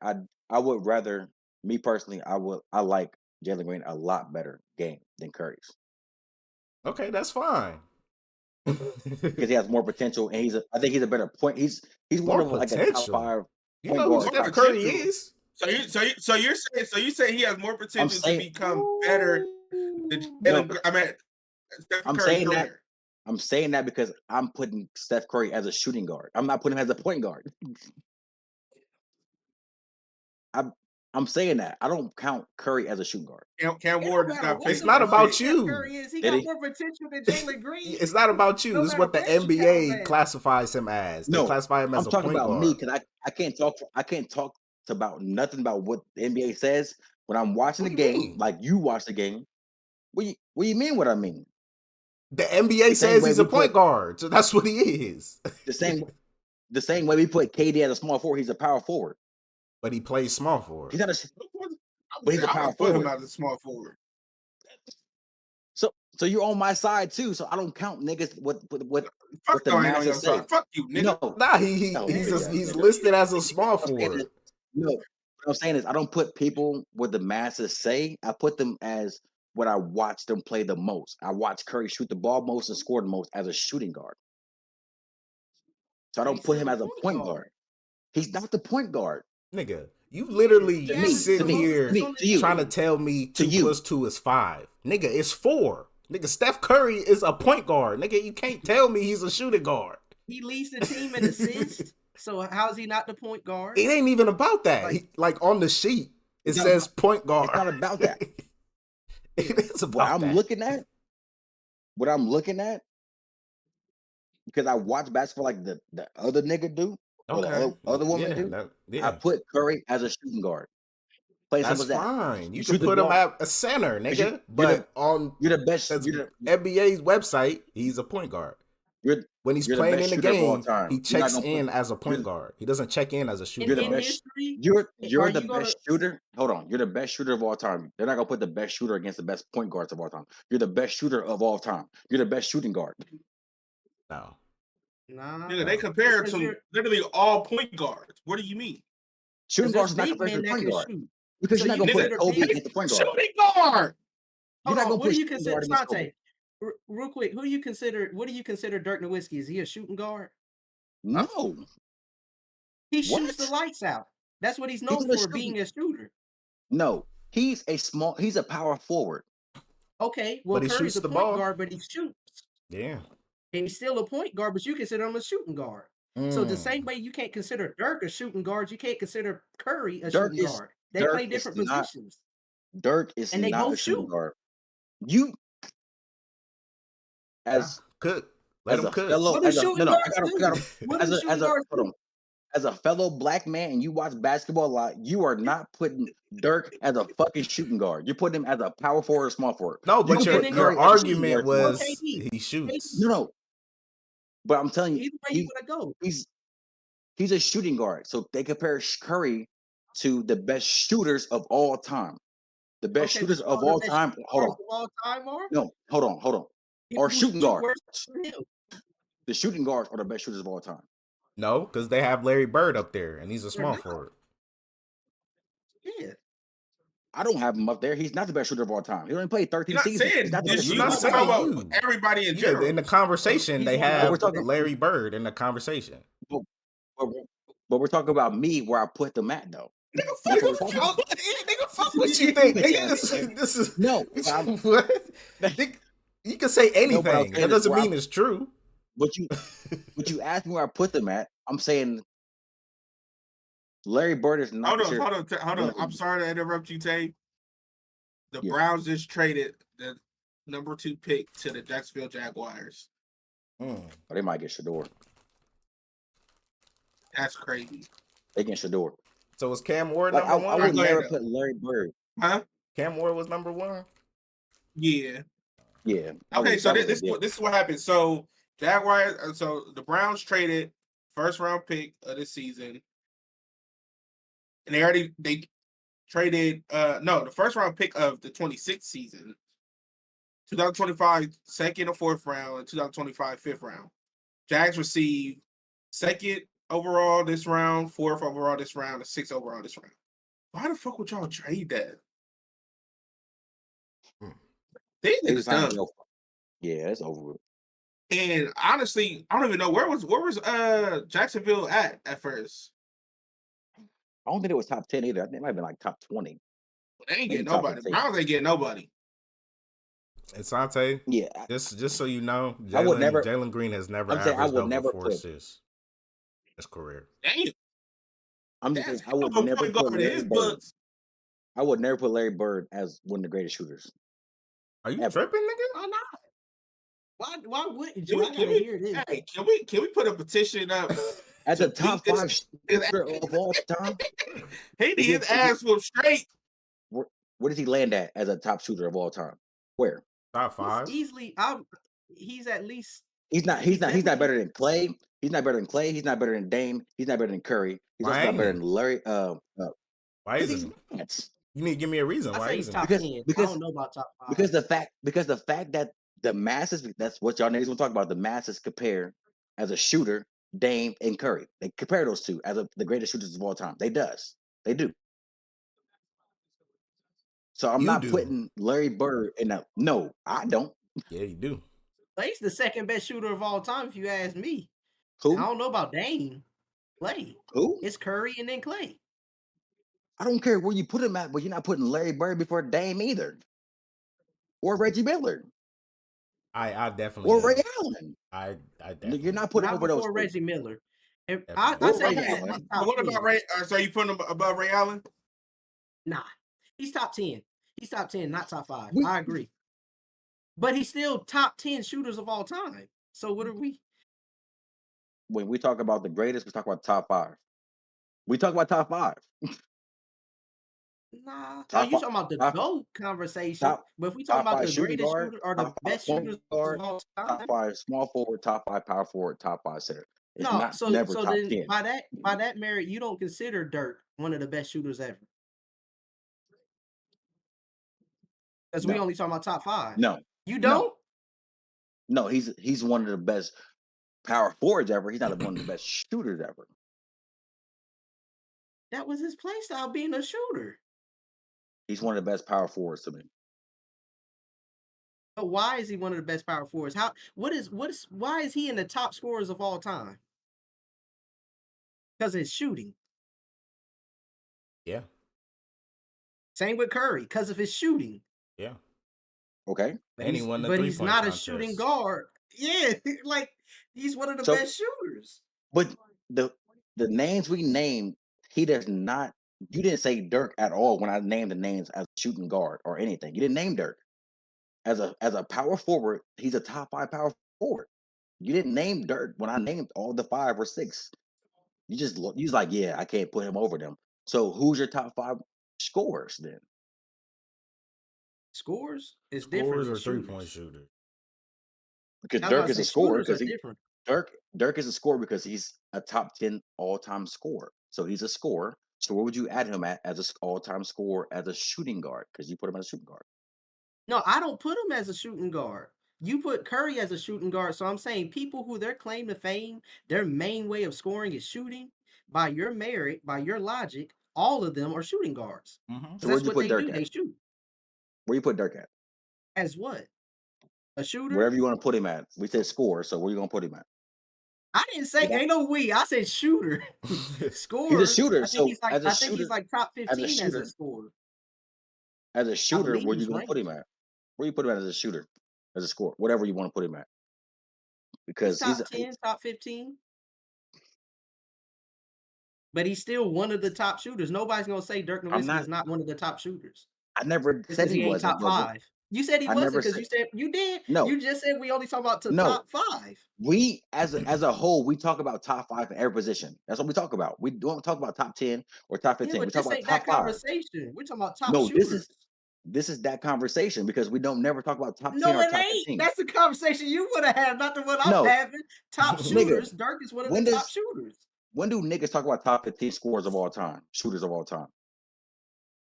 I would rather, me personally, I like Jalen Green a lot better game than Curry's.
Okay, that's fine.
Because he has more potential, and I think he's a better point. He's one of like a top 5.
You know who Steph Curry is?
So you're saying he has more potential to become better than Jalen. I mean, Steph Curry.
I'm saying that because I'm putting Steph Curry as a shooting guard. I'm not putting him as a point guard. I'm saying that I don't count Curry as a shooting guard.
Cam Ward is not.
It's not about you.
He got more potential than Jalen Green.
It's not about you. It's what the NBA classifies him as. They classify him as a point guard.
I'm talking about me because I can't talk about nothing about what the NBA says when I'm watching the game. Like you watch the game. What do you mean? What I mean?
The NBA says he's a point guard, so that's what he is.
The same way we put KD as a small forward, he's a power forward.
But he plays small forward.
He's not but he's a power forward.
Put him as a small forward.
So you're on my side too. So I don't count niggas what
Fuck
the masses say.
Fuck you, nigga.
He's listed as a small forward.
No, what I'm saying is I don't put people what the masses say. I put them as what I watch them play the most. I watch Curry shoot the ball most and score the most as a shooting guard. So I don't put him as a point guard. He's not the point guard.
Nigga, you literally sitting here trying to tell me 2 + 2 is 5. Nigga, it's 4. Nigga, Steph Curry is a point guard. Nigga, you can't tell me he's a shooting guard.
He leads the team in assists. So how's he not the point guard?
It ain't even about that. Like on the sheet, it says point guard.
It's not about that.
It is about
what I'm looking at, because I watch basketball like the other nigga do. Or the other woman do. I put Curry as a shooting guard.
That's fine. You can put him at a center, nigga. But
you're the best.
NBA's website, he's a point guard. When he's playing in the game, he checks in as a point guard. He doesn't check in as a shooter.
You're the best shooter. Hold on. You're the best shooter of all time. They're not going to put the best shooter against the best point guards of all time. You're the best shooter of all time. You're the best shooting guard.
No.
Nah, they compare it to literally all point guards. What do you mean?
Shooting guards not compared to point guard. Because you're not going to put Kobe against the point guard.
Shooting guard.
You're not going to
what do you consider, Sante? Real quick, who do you consider? What do you consider Dirk Nowitzki? Is he a shooting guard?
No.
He shoots the
What?
lights out. That's what he's
He's
known
not a
for,
shooting.
being a shooter.
No. He's a power forward.
Okay, well
But he
Curry's
shoots
a
the
point
ball.
guard, but he shoots,
Yeah.
and he's still a point guard, but you consider him a shooting guard. So the same
Mm.
way you can't consider Dirk a shooting guard, you can't consider Curry a
Dirk
shooting
is
guard. They
Dirk
play
is
different
not
positions,
Dirk is
and they
not a
both
shooting
shoot.
guard. You
Nah,
as
cook. Let
as
him
a
cook.
fellow
What do
as a
shooting
no, I
guards
got
do?
to
What do
as
shooting
a
guards
hold
do?
on. As a fellow black man and you watch basketball a lot, you are not putting Dirk as a fucking shooting guard. You're putting him as a power forward or small forward.
No,
You
but
can
Okay,
put
then
your
go
Curry as a shooting
argument
guard if you want.
was
KD.
he
No,
shoots.
no. But I'm telling you,
Either way you want to go.
he's a shooting guard. So they compare Curry to the best shooters of all time. The best
Okay, but
shooters
you
of
know the
all
best
time.
shooting
Hold
guards
on.
of all time are
No, hold on.
people
Or
who
shooting
shoot
guard.
worse than him.
The shooting guards are the best shooters of all time.
No, because they have Larry Bird up there, and he's a
They're
small
not.
forward.
Yeah.
I don't have him up there. He's not the best shooter of all time. He only played 13
You're not
seasons. He's
saying
not the best
just
We're
shooter
you.
of
not
We're
all
talking
saying
time.
about
you.
everybody in
Yeah,
general.
in the conversation,
He's
they
one of
But we're
have
the
talking,
Larry Bird in the conversation.
but, but, but we're talking about me where I put them at though.
Nigga,
That's
fuck
what we're talking about.
Nigga, fuck what you think, nigga. This is
No, but I'm,
what? Nigga, you can say
no, but I'm
anything.
saying
That
is
doesn't
where I,
mean it's true.
but you asked me where I put them at. I'm saying Larry Bird is not
hold on,
considered
hold
one
on.
of
I'm
the,
sorry to interrupt you, Tay. The
yeah.
Browns just traded the number 2 pick to the Jacksonville Jaguars.
Mm.
Or they might get Shador.
That's crazy.
They get Shador.
So was Cam Ward
Like
number
I
one?
would
Go ahead,
never
though.
put Larry Bird.
Huh?
Cam Ward was number one.
Yeah.
Yeah.
Okay, so
that was a
this is what happened. So Jaguars, so the Browns traded first round pick of the season, and they traded the first round pick of the 26th season, 2025 second or fourth round, and 2025 fifth round. Jags received second overall this round, fourth overall this round, and sixth overall this round. Why the fuck would y'all trade that? These
They was
niggas
trying to
dumb.
go. Yeah, it's over with.
And honestly, I don't even know where was Jacksonville at first.
I don't think it was top 10 either. I think it might have been like top 20.
They ain't
Maybe
getting
top
nobody.
15.
Browns ain't getting nobody.
And Sante,
Yeah,
just so you know,
I would never.
Jalen Green has never
I'm saying I
averaged
would
over
never
4
put.
assists in his career.
Damn,
I'm just saying
that's
I would
hell of a
never
point
put
guard in
Larry
his
Bird.
books.
I would never put Larry Bird as one of the greatest shooters
Are you
ever.
tripping, nigga?
Why not? Why wouldn't
Can
you?
we,
I
can
gotta
we,
hear this.
hey, can we put a petition up
As
to
a top
beat
5
this?
shooter of all time,
He need his ass whooped straight.
where does he land at as a top shooter of all time? Where?
Top
He's
5.
easily. He's at least.
He's not better than Clay. He's not better than Clay. He's not better than Dame. He's not better than Curry. He's
Why
also not
ain't
better
he?
than Larry.
Why
Because
isn't
he's
he?
not.
You need to give me a reason.
I
Why
say he's
isn't
top
he?
10. I
Because
don't know about top 5.
because the fact that the masses, that's what y'all niggas want to talk about. The masses compare as a shooter Dame and Curry. They compare those two as the greatest shooters of all time. They do. So I'm
You
not
do.
putting Larry Bird in that. No, I don't.
Yeah, you do.
Clay's the second best shooter of all time, if you ask me. I
Who?
don't know about Dame. Clay.
Who?
It's Curry and then Clay.
I don't care where you put him at, but you're not putting Larry Bird before Dame either, or Reggie Miller,
I definitely
or Ray
am.
Allen.
I
You're
definitely
not
am.
putting
Not
over those
before
three.
Reggie Miller. And
Definitely
I
Or
am.
say
Ray
he's at
Allen.
least
But
top
what
10.
about Ray? So you putting him above Ray Allen?
Nah. He's top 10. He's top 10, not top 5.
We
I agree. But he's still top 10 shooters of all time. So what are we?
when we talk about the greatest, we talk about top 5. We talk about top 5.
Nah. Oh,
Top
you
5.
talking about the
Top
GOAT conversation.
top
But if we talking
top
about
5
the
shooting
greatest
guard,
shooter or the
top 5
best
point
shooters
guard,
of all
top
time.
5 small forward, top 5 power forward, top 5 center. It's
No,
not never
so
top
then
10.
by that merit, you don't consider Dirk one of the best shooters ever. Because we
No,
only talking about top 5.
no,
You
no,
don't?
no. He's one of the best power forwards ever. He's not one of the best shooters ever.
That was his play style, being a shooter.
He's one of the best power forwards to me.
But why is he one of the best power forwards? Why is he in the top scorers of all time? Because it's shooting.
Yeah.
Same with Curry, because of his shooting.
Yeah.
Okay.
But
And he won the
but he's
3-point
not a
contest.
shooting guard. Yeah, like he's one of the
So-
best shooters.
But the names we named, he does not. You didn't say Dirk at all when I named the names as a shooting guard or anything. You didn't name Dirk as a power forward. He's a top 5 power forward. You didn't name Dirk when I named all the 5 or 6. You was like, yeah, I can't put him over them. So who's your top 5 scorers then?
Scores is different
Scores
than
or 3-point
shooters.
shooter?
Because
I was about
Dirk
to
is a
say
scorer
shooters are
because
different.
Dirk is a scorer because he's a top 10 all-time scorer. So he's a scorer. So where would you add him at as a all-time scorer as a shooting guard? Because you put him as a shooting guard.
No, I don't put him as a shooting guard. You put Curry as a shooting guard. So I'm saying people who their claim to fame, their main way of scoring is shooting. By your merit, by your logic, all of them are shooting guards.
Mm-hmm.
'Cause
So where'd
that's
you
what
put
they
Dirk
do.
at?
They shoot.
Where you put Dirk at?
As what? A shooter?
Wherever you want to put him at. We said score, so where you gonna put him at?
I didn't say
Yeah.
ain't no we. I said shooter.
He's
Scorer.
a shooter.
I think
So
he's like
as a
I think he's
shooter,
like top
as a
15 as a
shooter,
scorer.
as a
I
shooter,
believe
where you
he's
gonna put
ranked.
him at? Where you put him at as a shooter, as a scorer, whatever you want to put him at,
He's
because
top 10, top 15. But he's still one of the top shooters. Nobody's gonna say Dirk
I'm
Nowitzki
not.
is not one of the top shooters.
I never
It's
said
because
he
he ain't
wasn't,
top
brother.
5. You said he
I
wasn't
never
because
said
you said you did.
no.
You just said we only talk about the
No.
top 5.
We as a whole, we talk about top 5 in every position. That's what we talk about. We don't talk about top 10 or top
Yeah,
15. We
but
talk
this
about
ain't
top
that
5.
conversation. We're talking about top
No,
shooters.
this is that conversation because we don't never talk about top 10
No,
or
it
top
ain't.
15.
That's the conversation you would have had, not the one I'm
No,
having. Top
nigga,
shooters. Dirk is one of the
when
top
does
shooters.
when do niggas talk about top 15 scorers of all time, shooters of all time?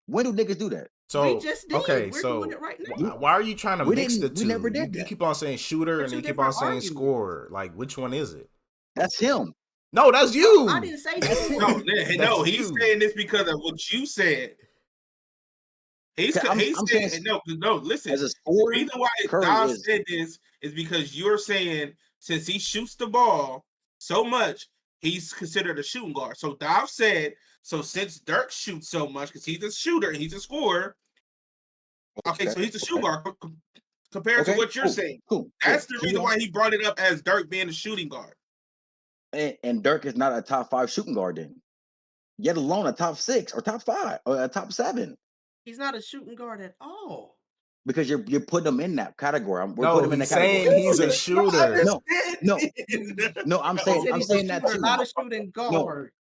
When do niggas do that?
So
We just did.
okay,
We're doing
so
it right now.
why are you trying to
We
mix the
didn't. We never
two? You,
did
you
that.
keep on saying shooter
They're
and then
two
you keep on
different
saying
arguments.
scorer. Like, which one is it?
That's him.
No, that's
No,
you.
I didn't say
That's
scorer.
him.
No,
That's
he's
you.
saying this because of what you said. He's
I'm saying
saying no. Listen,
as a
the
scorer,
reason why
Curry
Dom
is.
said this is because you're saying since he shoots the ball so much, he's considered a shooting guard. So Dom said, so since Dirk shoots so much, because he's a shooter, he's a scorer. Okay, so he's a shooting guard compared to what you're
Cool.
saying.
Cool.
That's the
Shooting
reason
guard.
why he brought it up as Dirk being a shooting guard.
And Dirk is not a top 5 shooting guard then, yet alone a top 6 or top 5 or a top 7.
He's not a shooting guard at all.
Because you're putting him in that category. We're
No,
putting him in
he's
that category.
saying he's a
You
shooter.
No, I'm
He
saying
said he's a
that
shooter,
too.
not a shooting guard.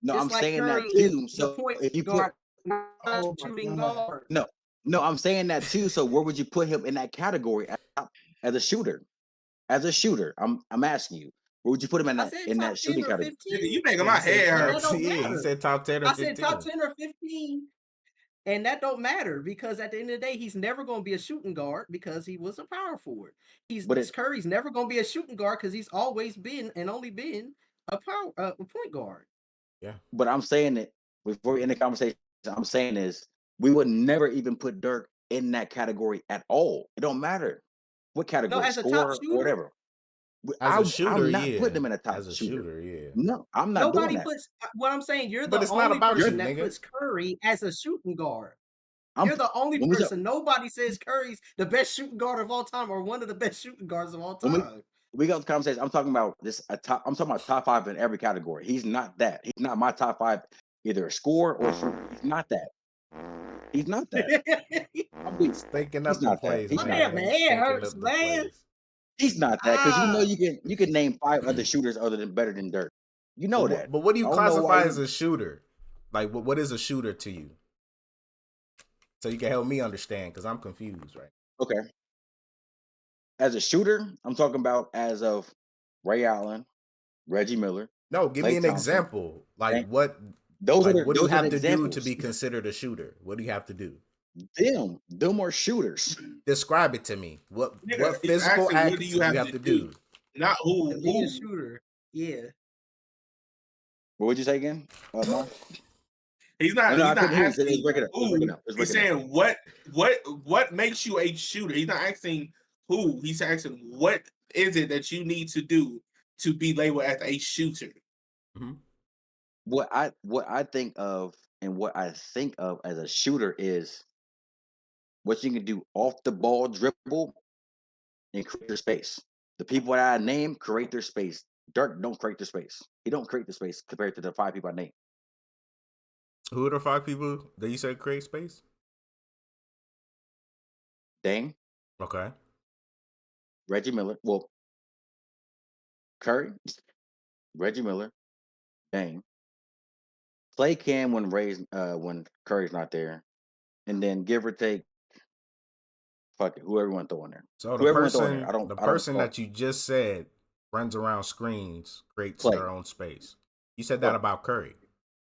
No,
Just
I'm
like
saying that
Curry is
too.
the
So
point
if you put
guard, not a shooting guard.
no, I'm saying that too. So where would you put him in that category as a shooter? As a shooter, I'm asking you, where would you put him
I said
in
top
that
10
shooting
or
category?
15.
You making
Yeah,
my
he said
head
top-
hurt.
That don't
yeah, he
matter.
said top 10 or
I
15.
said top 10 or 15. And that don't matter because at the end of the day, he's never going to be a shooting guard because he was a power forward. Curry's never going to be a shooting guard because he's always been and only been a point guard.
Yeah.
But I'm saying that before we end the conversation, I'm saying is we would never even put Dirk in that category at all. It don't matter what category,
as a top
scorer or
shooter?
whatever.
As a shooter,
I'm not
yeah.
putting him in a top
As a
shooter.
shooter, yeah.
No, I'm not doing
Nobody
that.
puts what I'm saying. You're
But
the
it's not
only
about
person
you,
that
nigga.
puts Curry as a shooting guard.
I'm
You're the only
when we talk-
person. Nobody says Curry's the best shooting guard of all time or one of the best shooting guards of all
when
time.
we got the conversation. I'm talking about this. I'm talking about top 5 in every category. He's not that. He's not my top 5, either a scorer or a shooter. He's not that. He's not that.
Stinking
He's
up the
not that.
place,
He's
My
not
man.
damn
that.
He's
head
stinking
hurts,
up the
man.
place.
He's not that because
Ah.
you can name 5 other shooters other than better than Dirk. You know that.
But what do you
I don't know why
classify as a shooter? Like, what is a shooter to you? So you can help me understand because I'm confused, right?
Okay. As a shooter, I'm talking about as of Ray Allen, Reggie Miller.
No, give me
Klay
an
Thompson.
example. Like
Thank-
what?
Those
Like
are
what do you have
the
to do to be
examples.
considered a shooter? What do you have to do?
Them are shooters.
Describe it to me. What
Nigga, he's
physical
asking,
acts
what
do you have to do?
Not who.
To be a shooter. Yeah.
What would you say again, Mark?
He's
No,
not.
no,
He's
I
not
couldn't hear you. It was
asking
breaking up. It was breaking
who.
up. It was
He's
breaking up.
saying what makes you a shooter. He's not asking who. He's asking what is it that you need to do to be labeled as a shooter.
Mhm.
What I think of and what I think of as a shooter is what you can do off the ball dribble and create their space. The people that I name create their space. Dirk don't create the space. He don't create the space compared to the 5 people I named.
Who are the 5 people that you said create space?
Dame,
Okay.
Reggie Miller, well, Curry, Reggie Miller, Dame. Clay can when Curry's not there, and then give or take, fuck it, whoever you want to throw in there.
So
Whoever you want to throw in there.
the
I don't
person that you just said runs around screens, creates
Clay.
their own space. You said that
Right.
about Curry.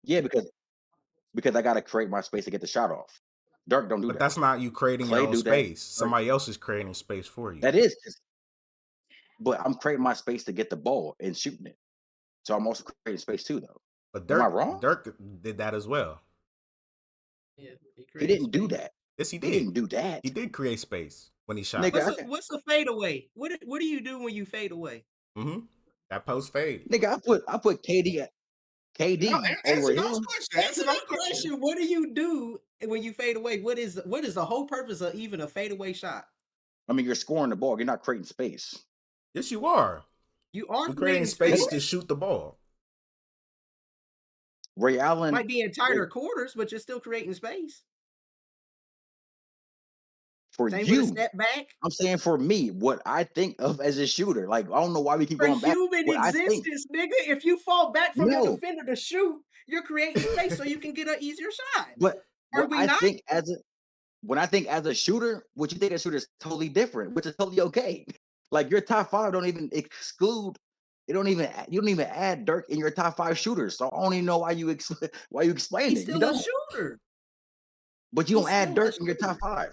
Yeah, because I got to create my space to get the shot off. Dirk don't do
But
that.
that's not you creating your
Clay
own
do that.
space. Somebody else is creating space for you.
That is, but I'm creating my space to get the ball and shooting it. So I'm also creating space too, though.
But
Am I wrong?
Dirk did that as well.
Yeah,
He didn't do that.
Yes, he
He
did.
didn't do that.
He did create space when he shot.
Nigga,
What's a fadeaway? What do you do when you fade away?
Mm-hmm. That post fade.
Nigga, I put KD
No,
over
answer those
him.
questions.
Answer that question. What do you do when you fade away? What is the whole purpose of even a fadeaway shot?
I mean, you're scoring the ball. You're not creating space.
Yes, you are.
You are
You're creating
creating
space
space.
to shoot the ball.
Ray Allen
Might be in tighter quarters, but you're still creating space.
for
Same with a
you.
step back.
I'm saying for me, what I think of as a shooter. Like I don't know why we keep
For
going back.
human
What I think.
existence, nigga, if you fall back from your
No,
defender to shoot, you're creating space so you can get an easier shot.
but
Are
what
we
I
not?
think when I think as a shooter, what you think as a shooter is totally different, which is totally okay. Like your top 5 don't even exclude. You don't even add Dirk in your top 5 shooters. So I don't even know why you explain
He's
it. You
still a
don't.
shooter.
But you
He's
don't add
still a
Dirk in your top
shooter.
5.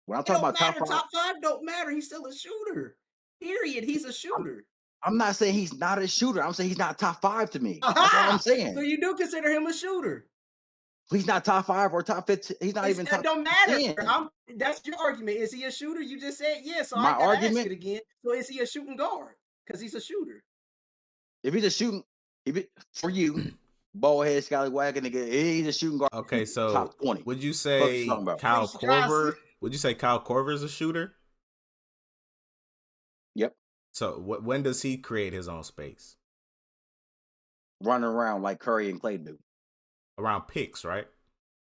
When I'm
It
talking
don't
about top
matter.
5,
Top 5 don't matter. He's still a shooter. Period. He's a shooter.
I'm not saying he's not a shooter. I'm saying he's not top 5 to me. That's all I'm
So
saying.
you do consider him a shooter.
He's not top 5 or top 15. He's not even
It
top
don't matter.
10.
That's your argument. Is he a shooter? You just said yes, so I
My
ain't gotta ask
argument,
it again. So is he a shooting guard? Because he's a shooter.
if he's a shooting, for you, bald head scallywag nigga, he's a shooting guard.
Okay, so
Top 20.
would you
Fuck you
say
talking about?
Kyle
Reese Johnson.
Korver? Would you say Kyle Korver is a shooter?
Yep.
So when does he create his own space?
Running around like Curry and Clay do.
Around picks, right?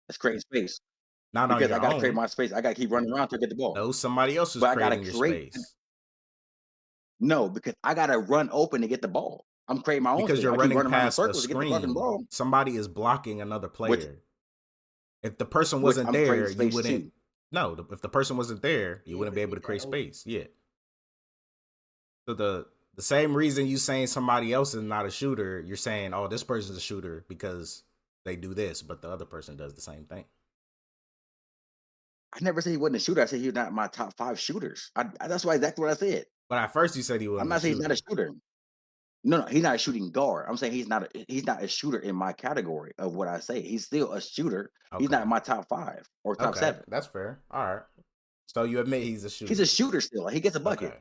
That's creating space.
Not on
Because
your
I gotta create
own.
my space. I gotta keep running around to get the ball.
No, somebody else is
But I gotta
creating your
create.
space.
No, because I gotta run open to get the ball. I'm creating my own
Because
space.
you're
I keep
running
running around in
past a
circles to get the fucking
screen.
ball.
Somebody is blocking another
Which
player. If the person
which
wasn't
I'm
there,
creating
you
space
wouldn't.
too.
No, if the person wasn't there, you
Yeah,
wouldn't
but
be able to
get that
create
open.
space. Yeah. So the same reason you saying somebody else is not a shooter, you're saying, oh, this person's a shooter because they do this, but the other person does the same thing.
I never said he wasn't a shooter. I said he's not my top 5 shooters. That's why exactly what I said.
But at first you said he
I'm
wasn't a
not saying he's not a
shooter.
shooter. No, he's not a shooting guard. I'm saying he's not a shooter in my category of what I say. He's still a shooter. He's not
Okay.
in my top 5 or top
Okay.
7.
That's fair. All right. So you admit he's a
He's a
shooter.
shooter still. Like, he gets a bucket.
Okay.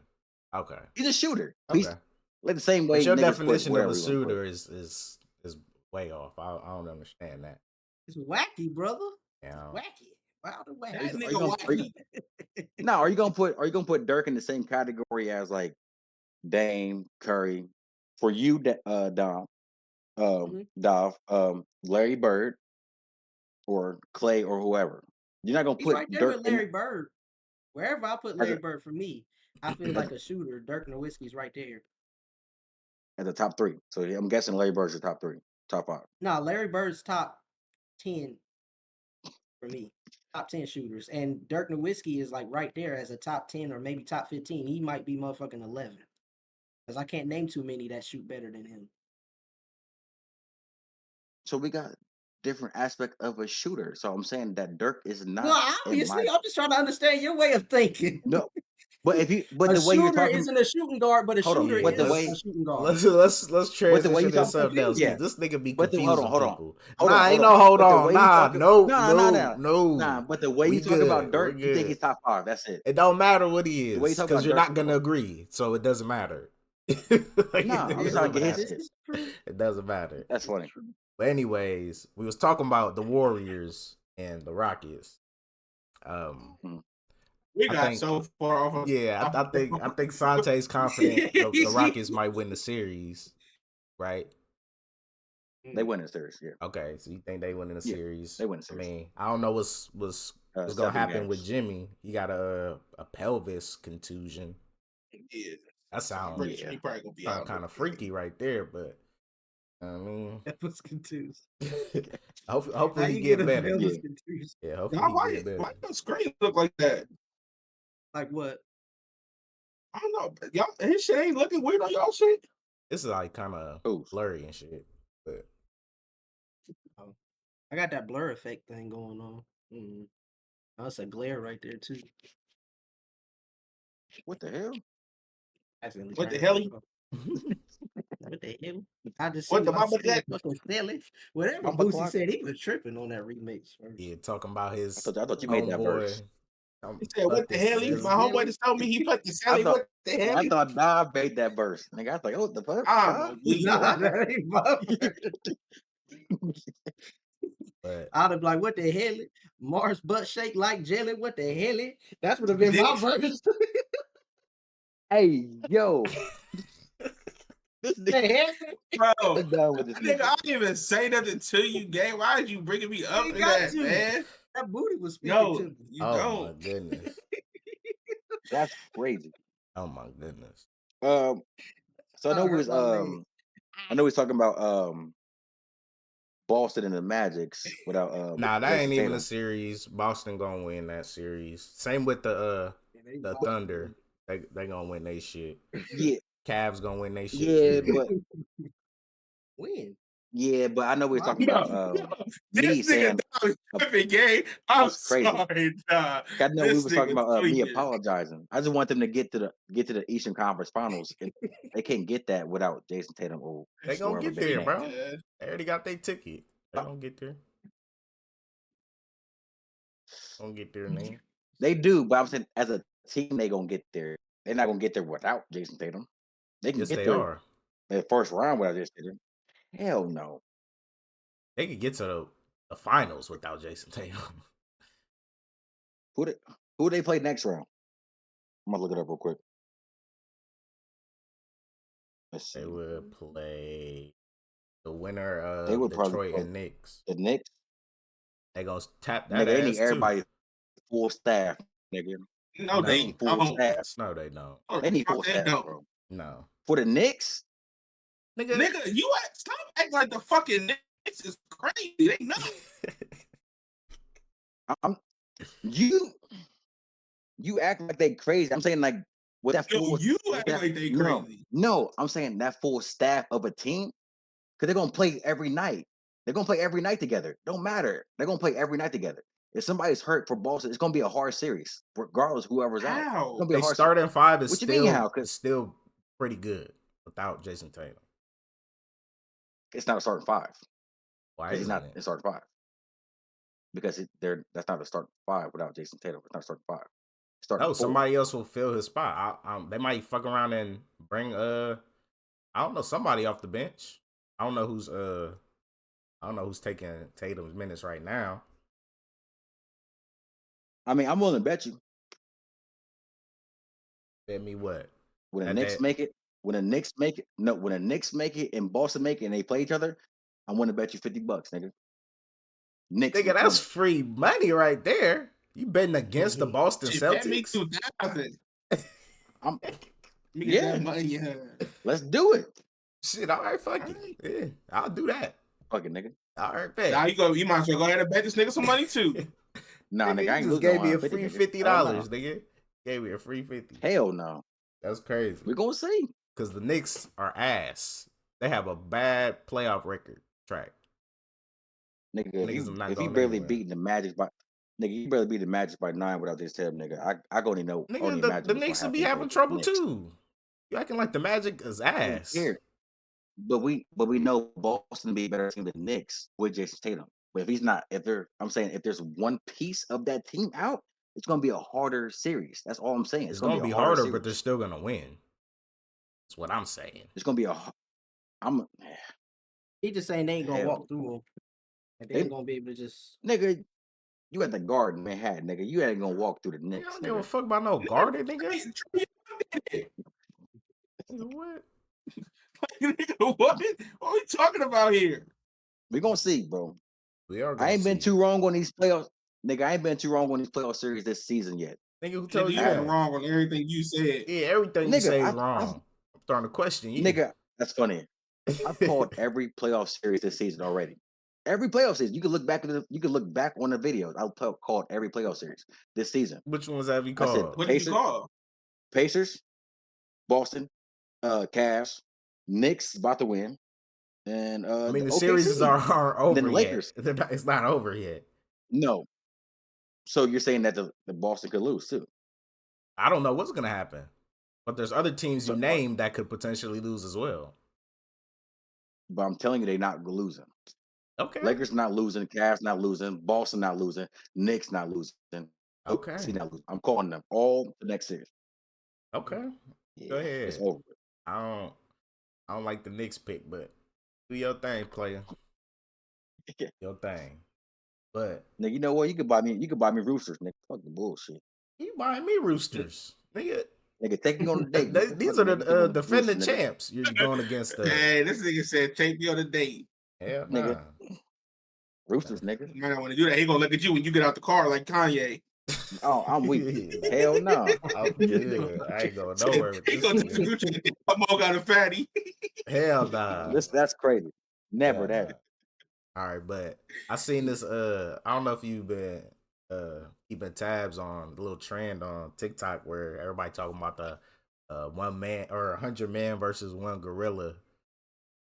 Okay.
He's a shooter. He's
Okay.
like the same
But
way
your
niggas put
definition of
whatever
a
you want to put.
shooter is way off. I don't understand that.
It's wacky, brother.
Yeah.
Wacky. Wow, the
That
wacky.
nigga wacky.
No, are you gonna put Dirk in the same category as like Dame, Curry? For you, Dom,
Mhm.
Dov, Larry Bird, or Clay, or whoever. You're not gonna
He's
put
right there
Dirk
with
in.
Larry Bird. Wherever I put Larry Bird, for me, I feel like a shooter. Dirk Nowitzki's right there.
At the top 3. So I'm guessing Larry Bird's the top 3, top 5.
No, Larry Bird's top 10 for me. Top 10 shooters. And Dirk Nowitzki is like right there as a top 10 or maybe top 15. He might be motherfucking 11. Because I can't name too many that shoot better than him.
So we got different aspect of a shooter. So I'm saying that Dirk is not
Well,
in my
obviously, I'm just trying to understand your way of thinking.
no. But
A
the way you're
shooter
talking,
isn't a shooting guard, but a
hold on.
shooter
But the
is
way,
a shooting guard.
Let's
but the way you
transition to
talk,
something else
yeah.
because this nigga be
But hold
confusing
on, hold on,
people.
hold on,
Nah,
hold
ain't
on.
no hold
But the
on.
way you
Nah,
talking,
no,
nah.
no.
But the way
We
you talk about
good.
Dirk,
We're
you think
good.
he's top 5. That's it.
It don't matter what he
The way you
is
talk
because
about
you're
Dirk,
not gonna agree, so it doesn't matter. Like,
nah.
it
I'm just
doesn't
trying to get his
matter.
shit.
This is true.
It doesn't matter.
That's
This is
funny.
true.
But anyways, we was talking about the Warriors and the Rockets.
We
I
got
think,
so far off of.
yeah, I think Sante's confident the Rockets might win the series, right?
They win the series. Yeah.
Okay, so you think they win in the
Yeah,
series?
they win the
I
series.
mean, I don't know what's gonna
7
happen with
games.
Jimmy. He got a pelvis contusion.
Yeah,
That
I'm
sounds
pretty sure he probably gonna be out.
kind of freaky right there, but I mean,
That was confused.
hopefully
How
he
you
get
get a
better.
pelvis
Yeah.
confused?
Yeah, hopefully
Nah,
he
why
get better.
your screen look like that?
Like what?
I don't know. Y'all, his shit ain't looking weird on y'all shit.
This is like kind of
Who's?
blurry and shit, but
Oh, I got that blur effect thing going on. Mm. Oh, it's a glare right there too.
What the hell?
Accidentally
What the
turned
hell?
it off. What the hell? I just
What
seen
the
myself
mama got?
fucking selling. Whatever
Mama
Boosie
clock?
said, he was tripping on that remix first.
yeah, talking about his
I thought you made that verse.
homeboy.
He said, "What the hell?" He, my homeboy just told me he fucking Sally. What the hell?
I thought Nah made that verse. Nigga, I was like, oh, what the fuck?
I'm weak.
Nah, that ain't my verse.
But
I'd have been like, what the hell? Mars butt shake like jelly. What the hell? That would have been my verse.
Hey, yo. This
The
nigga,
hell?
Bro,
I'm done with this
nigga,
nigga.
I didn't even say nothing to you, gang. Why is you bringing me up
You
in
got
that,
to.
man?
That booty was speaking
No,
to me.
you
oh
don't.
my goodness,
That's crazy.
oh my goodness.
So I know
I
we
hurt
was
my leg.
I know we was talking about Boston and the Magics without
Nah, that
Jason
ain't even a
Tatum.
series. Boston gonna win that series. Same with the Thunder. They gonna win they shit.
Yeah,
Cavs gonna win they shit
yeah,
too.
but
When?
yeah, but I know we was talking
Yo,
about me
this nigga
saying
dog tripping, gang. I'm
that's crazy.
sorry, dog.
I know we
This
was talking
nigga
about me
tweaking.
apologizing. I just want them to get to the Eastern Conference Finals, and they can't get that without Jason Tatum or
They gonna
whoever
get
they
there,
name.
bro. They already got their ticket. They gonna get there. Gonna get there, nigga.
They do, but I'm saying as a team, they gonna get there. They're not gonna get there without Jason Tatum. They can
Yes,
get
they
there
are.
in the first round without Jason Tatum. Hell no.
They could get to the finals without Jason Tatum.
Who they play next round? I'm gonna look it up real quick. Let's see.
They would play the winner
They
of
would probably
Detroit
play
and Knicks.
the Knicks.
They gonna tap that
Nigga, they
ass
need
too.
everybody full staff, nigga.
No,
They
they
need full
don't.
staff.
No, they don't.
They need full
They
staff,
don't.
bro.
No,
For the Knicks,
Nigga, you stop acting like the fucking Knicks is crazy. They not.
I'm you act like they crazy. I'm saying like with that
Yo,
full
you
with
act
that-
like they
no,
crazy.
no, I'm saying that full staff of a team, because they're gonna play every night. They're gonna play every night together. Don't matter. They're gonna play every night together. If somebody's hurt for Boston, it's gonna be a hard series, regardless of whoever's out. It's
How?
gonna be a
they
hard
starting five is
What you mean how?
still pretty good without Jason Tatum.
It's not a starting five.
Why
Because he's
isn't
not
it?
in starting five. Because that's not a starting five without Jason Tatum. It's not a starting five. It's starting
No,
four.
somebody else will fill his spot. They might fuck around and bring I don't know, somebody off the bench. I don't know who's taking Tatum's minutes right now.
I mean, I'm willing to bet you
Bet me what?
when the
At
Knicks
that-
make it, when the Knicks make it and Boston make it and they play each other, I'm willing to bet you $50, nigga. Knicks.
Nigga, that's
win.
free money right there. You betting against the Boston
Shit, bet me
Celtics?
2,000.
I'm
Me
Yeah.
get that money. Yeah.
let's do it.
Shit, all right, fuck it.
Alright.
Yeah, I'll do that.
Fucking nigga.
All right, bet.
Now you might as well go ahead and bet this nigga some money too.
Nah, nigga,
you
I ain't
just
losing
gave
no
me a
150,
free
nigga.
$50, nigga. Gave me a free 50.
Hell no.
That's crazy.
We're gonna see.
Because the Knicks are ass. They have a bad playoff record track.
Nigga,
Niggas are not
if he
going
barely
anywhere.
beating the Magic by Nigga, you better beat the Magic by 9 without this tell, nigga. I go know
Nigga,
only
the
imagine what's
Knicks
gonna
will be
happen
having
with the
trouble
Knicks.
too. You acting like the Magic is
I don't
ass.
care. But we know Boston be a better team than the Knicks with Jason Tatum. But if he's not, I'm saying if there's one piece of that team out, it's gonna be a harder series. That's all I'm saying. It's
It's
gonna
gonna
be
be
a harder
harder,
series.
but they're still gonna win. That's what I'm saying.
It's gonna be I'm
He just saying they ain't gonna
hell,
walk through them. Like they ain't gonna be able to just.
nigga. You at the Garden, Manhattan, nigga. You ain't gonna walk through the
Nigga, I
Knicks,
don't give a
nigga.
fuck about no Garden, nigga.
Nigga,
Nigga, what?
what? What are we talking about here?
We gonna see, bro.
We are
I
gonna
ain't been
see.
too wrong on these playoffs, nigga. I ain't been too wrong on these playoff series this season yet.
Nigga, who
Nigga,
told you
you been
that?
wrong on everything you said.
Yeah, everything you
Nigga,
say is
I've
wrong. I'm starting to question you.
nigga, that's funny. I've called every playoff series this season already. Every playoff series. You can look back on the videos. Called every playoff series this season.
Which ones have you
I said
called?
What did you call?
Pacers, Boston, Cavs, Knicks about to win, and
I mean, the
OKC.
series aren't
And then
over
the
yet.
Lakers.
It's not over yet.
No. So you're saying that the Boston could lose too?
I don't know what's gonna happen, but there's other teams you
So,
named that could potentially lose as well.
but I'm telling you, they're not losing.
Okay.
Lakers not losing, Cavs not losing, Boston not losing, Knicks not losing,
Okay.
OKC not losing. I'm calling them all the next series.
Okay.
Yeah,
Go ahead.
it's over.
I don't like the Knicks pick, but do your thing, player. Your thing. But
Nigga, you know what? You could buy me roosters, nigga. Fuck the bullshit.
you buying me roosters, nigga.
Nigga, take me on a date. nigga.
These
Fuck
are
nigga, take me
the
on a
defending
rooster, nigga.
champs. You're going against the
Hey, this nigga said take me on a date.
hell
Nigga.
nah.
Roosters, nigga.
You might not want to do that. He gonna look at you when you get out the car like Kanye.
Oh, I'm weak. Hell no.
I'm good. I ain't going nowhere with
He
this
gonna take the
nigga.
group chat. I'm all got a fatty.
Hell nah.
That's crazy. Never
Hell
that.
nah. All right, but I seen this. I don't know if you've been keeping tabs on the little trend on TikTok where everybody talking about the 1 man or 100 man versus 1 gorilla.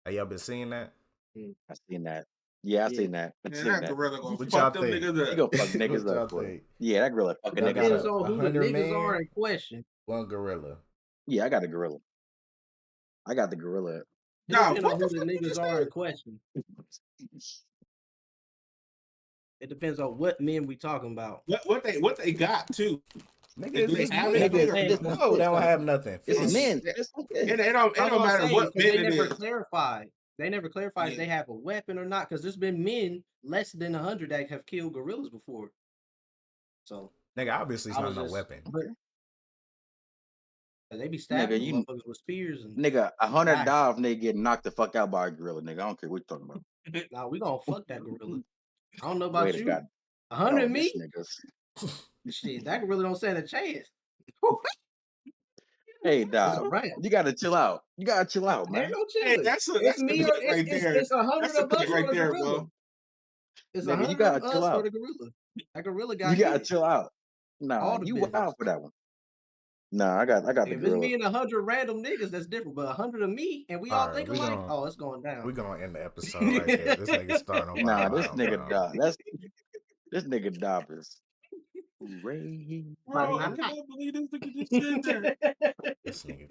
Have y'all been seeing that?
I seen that. Yeah, I seen that. I
Man,
seen
that
that.
gorilla gonna
What
fuck
y'all
them
think?
niggas
He
up.
gonna fuck
What
niggas
y'all
up, boy.
think?
Yeah, that gorilla fucking
Y'all
niggas
got
Depends
up.
on who the
100
niggas are
man,
in question.
1 gorilla.
Yeah, I got a gorilla. I got the gorilla.
It
Nah,
depends
what
on
the
who the
fuck you
niggas
just
are
said?
in question. It depends on what men we talking about.
What they got too?
Nigga,
Do
it's
they
just
have
men.
anything?
Nigga,
Or
Hey,
this
No, they don't have nothing.
It's
it's,
Fish.
men. It's
it
men.
don't
that's what I'm
matter
saying,
what
'cause
men
they
it
never
is.
clarified. They never clarified if
Yeah.
they have a weapon or not. Because there's been men less than 100 that have killed gorillas before. So
Nigga, obviously it's
I
not
was
no
just,
weapon.
but they be
Nigga,
stabbing
you
motherfuckers with spears and
nigga, $100
die.
nigga get knocked the fuck out by a gorilla, nigga. I don't care what you're talking about.
Nah, we gonna fuck that gorilla. I don't know
Wait
about
a
you.
god.
100
Oh, this
me?
niggas.
Shit, that gorilla don't stand a chance.
Hey,
It's
dog.
a wrap.
You gotta chill out. You gotta chill out,
Ain't
man.
no
Hey,
chilling.
that's
It's
a
me
pick
or
right there.
it's 100
That's a
of us
pick
or
right
the
there,
gorilla.
bro.
It's
Nigga, you
100
gotta
of
chill
us or
out.
the gorilla. That gorilla
You
got
gotta
hit.
chill out. Nah,
All the
you
business.
wild for that one. Nah, I got the
If it's
gorilla.
me and 100 random niggas, that's different. But 100 of me and we all
All right,
think
we
alike,
gonna
oh, it's going down.
we gonna end the episode right there. This nigga starting to
Nah,
wild
this
out,
nigga
bro.
dog. This nigga dog is Ray.
Bro, I cannot believe this nigga just said that.
That
This nigga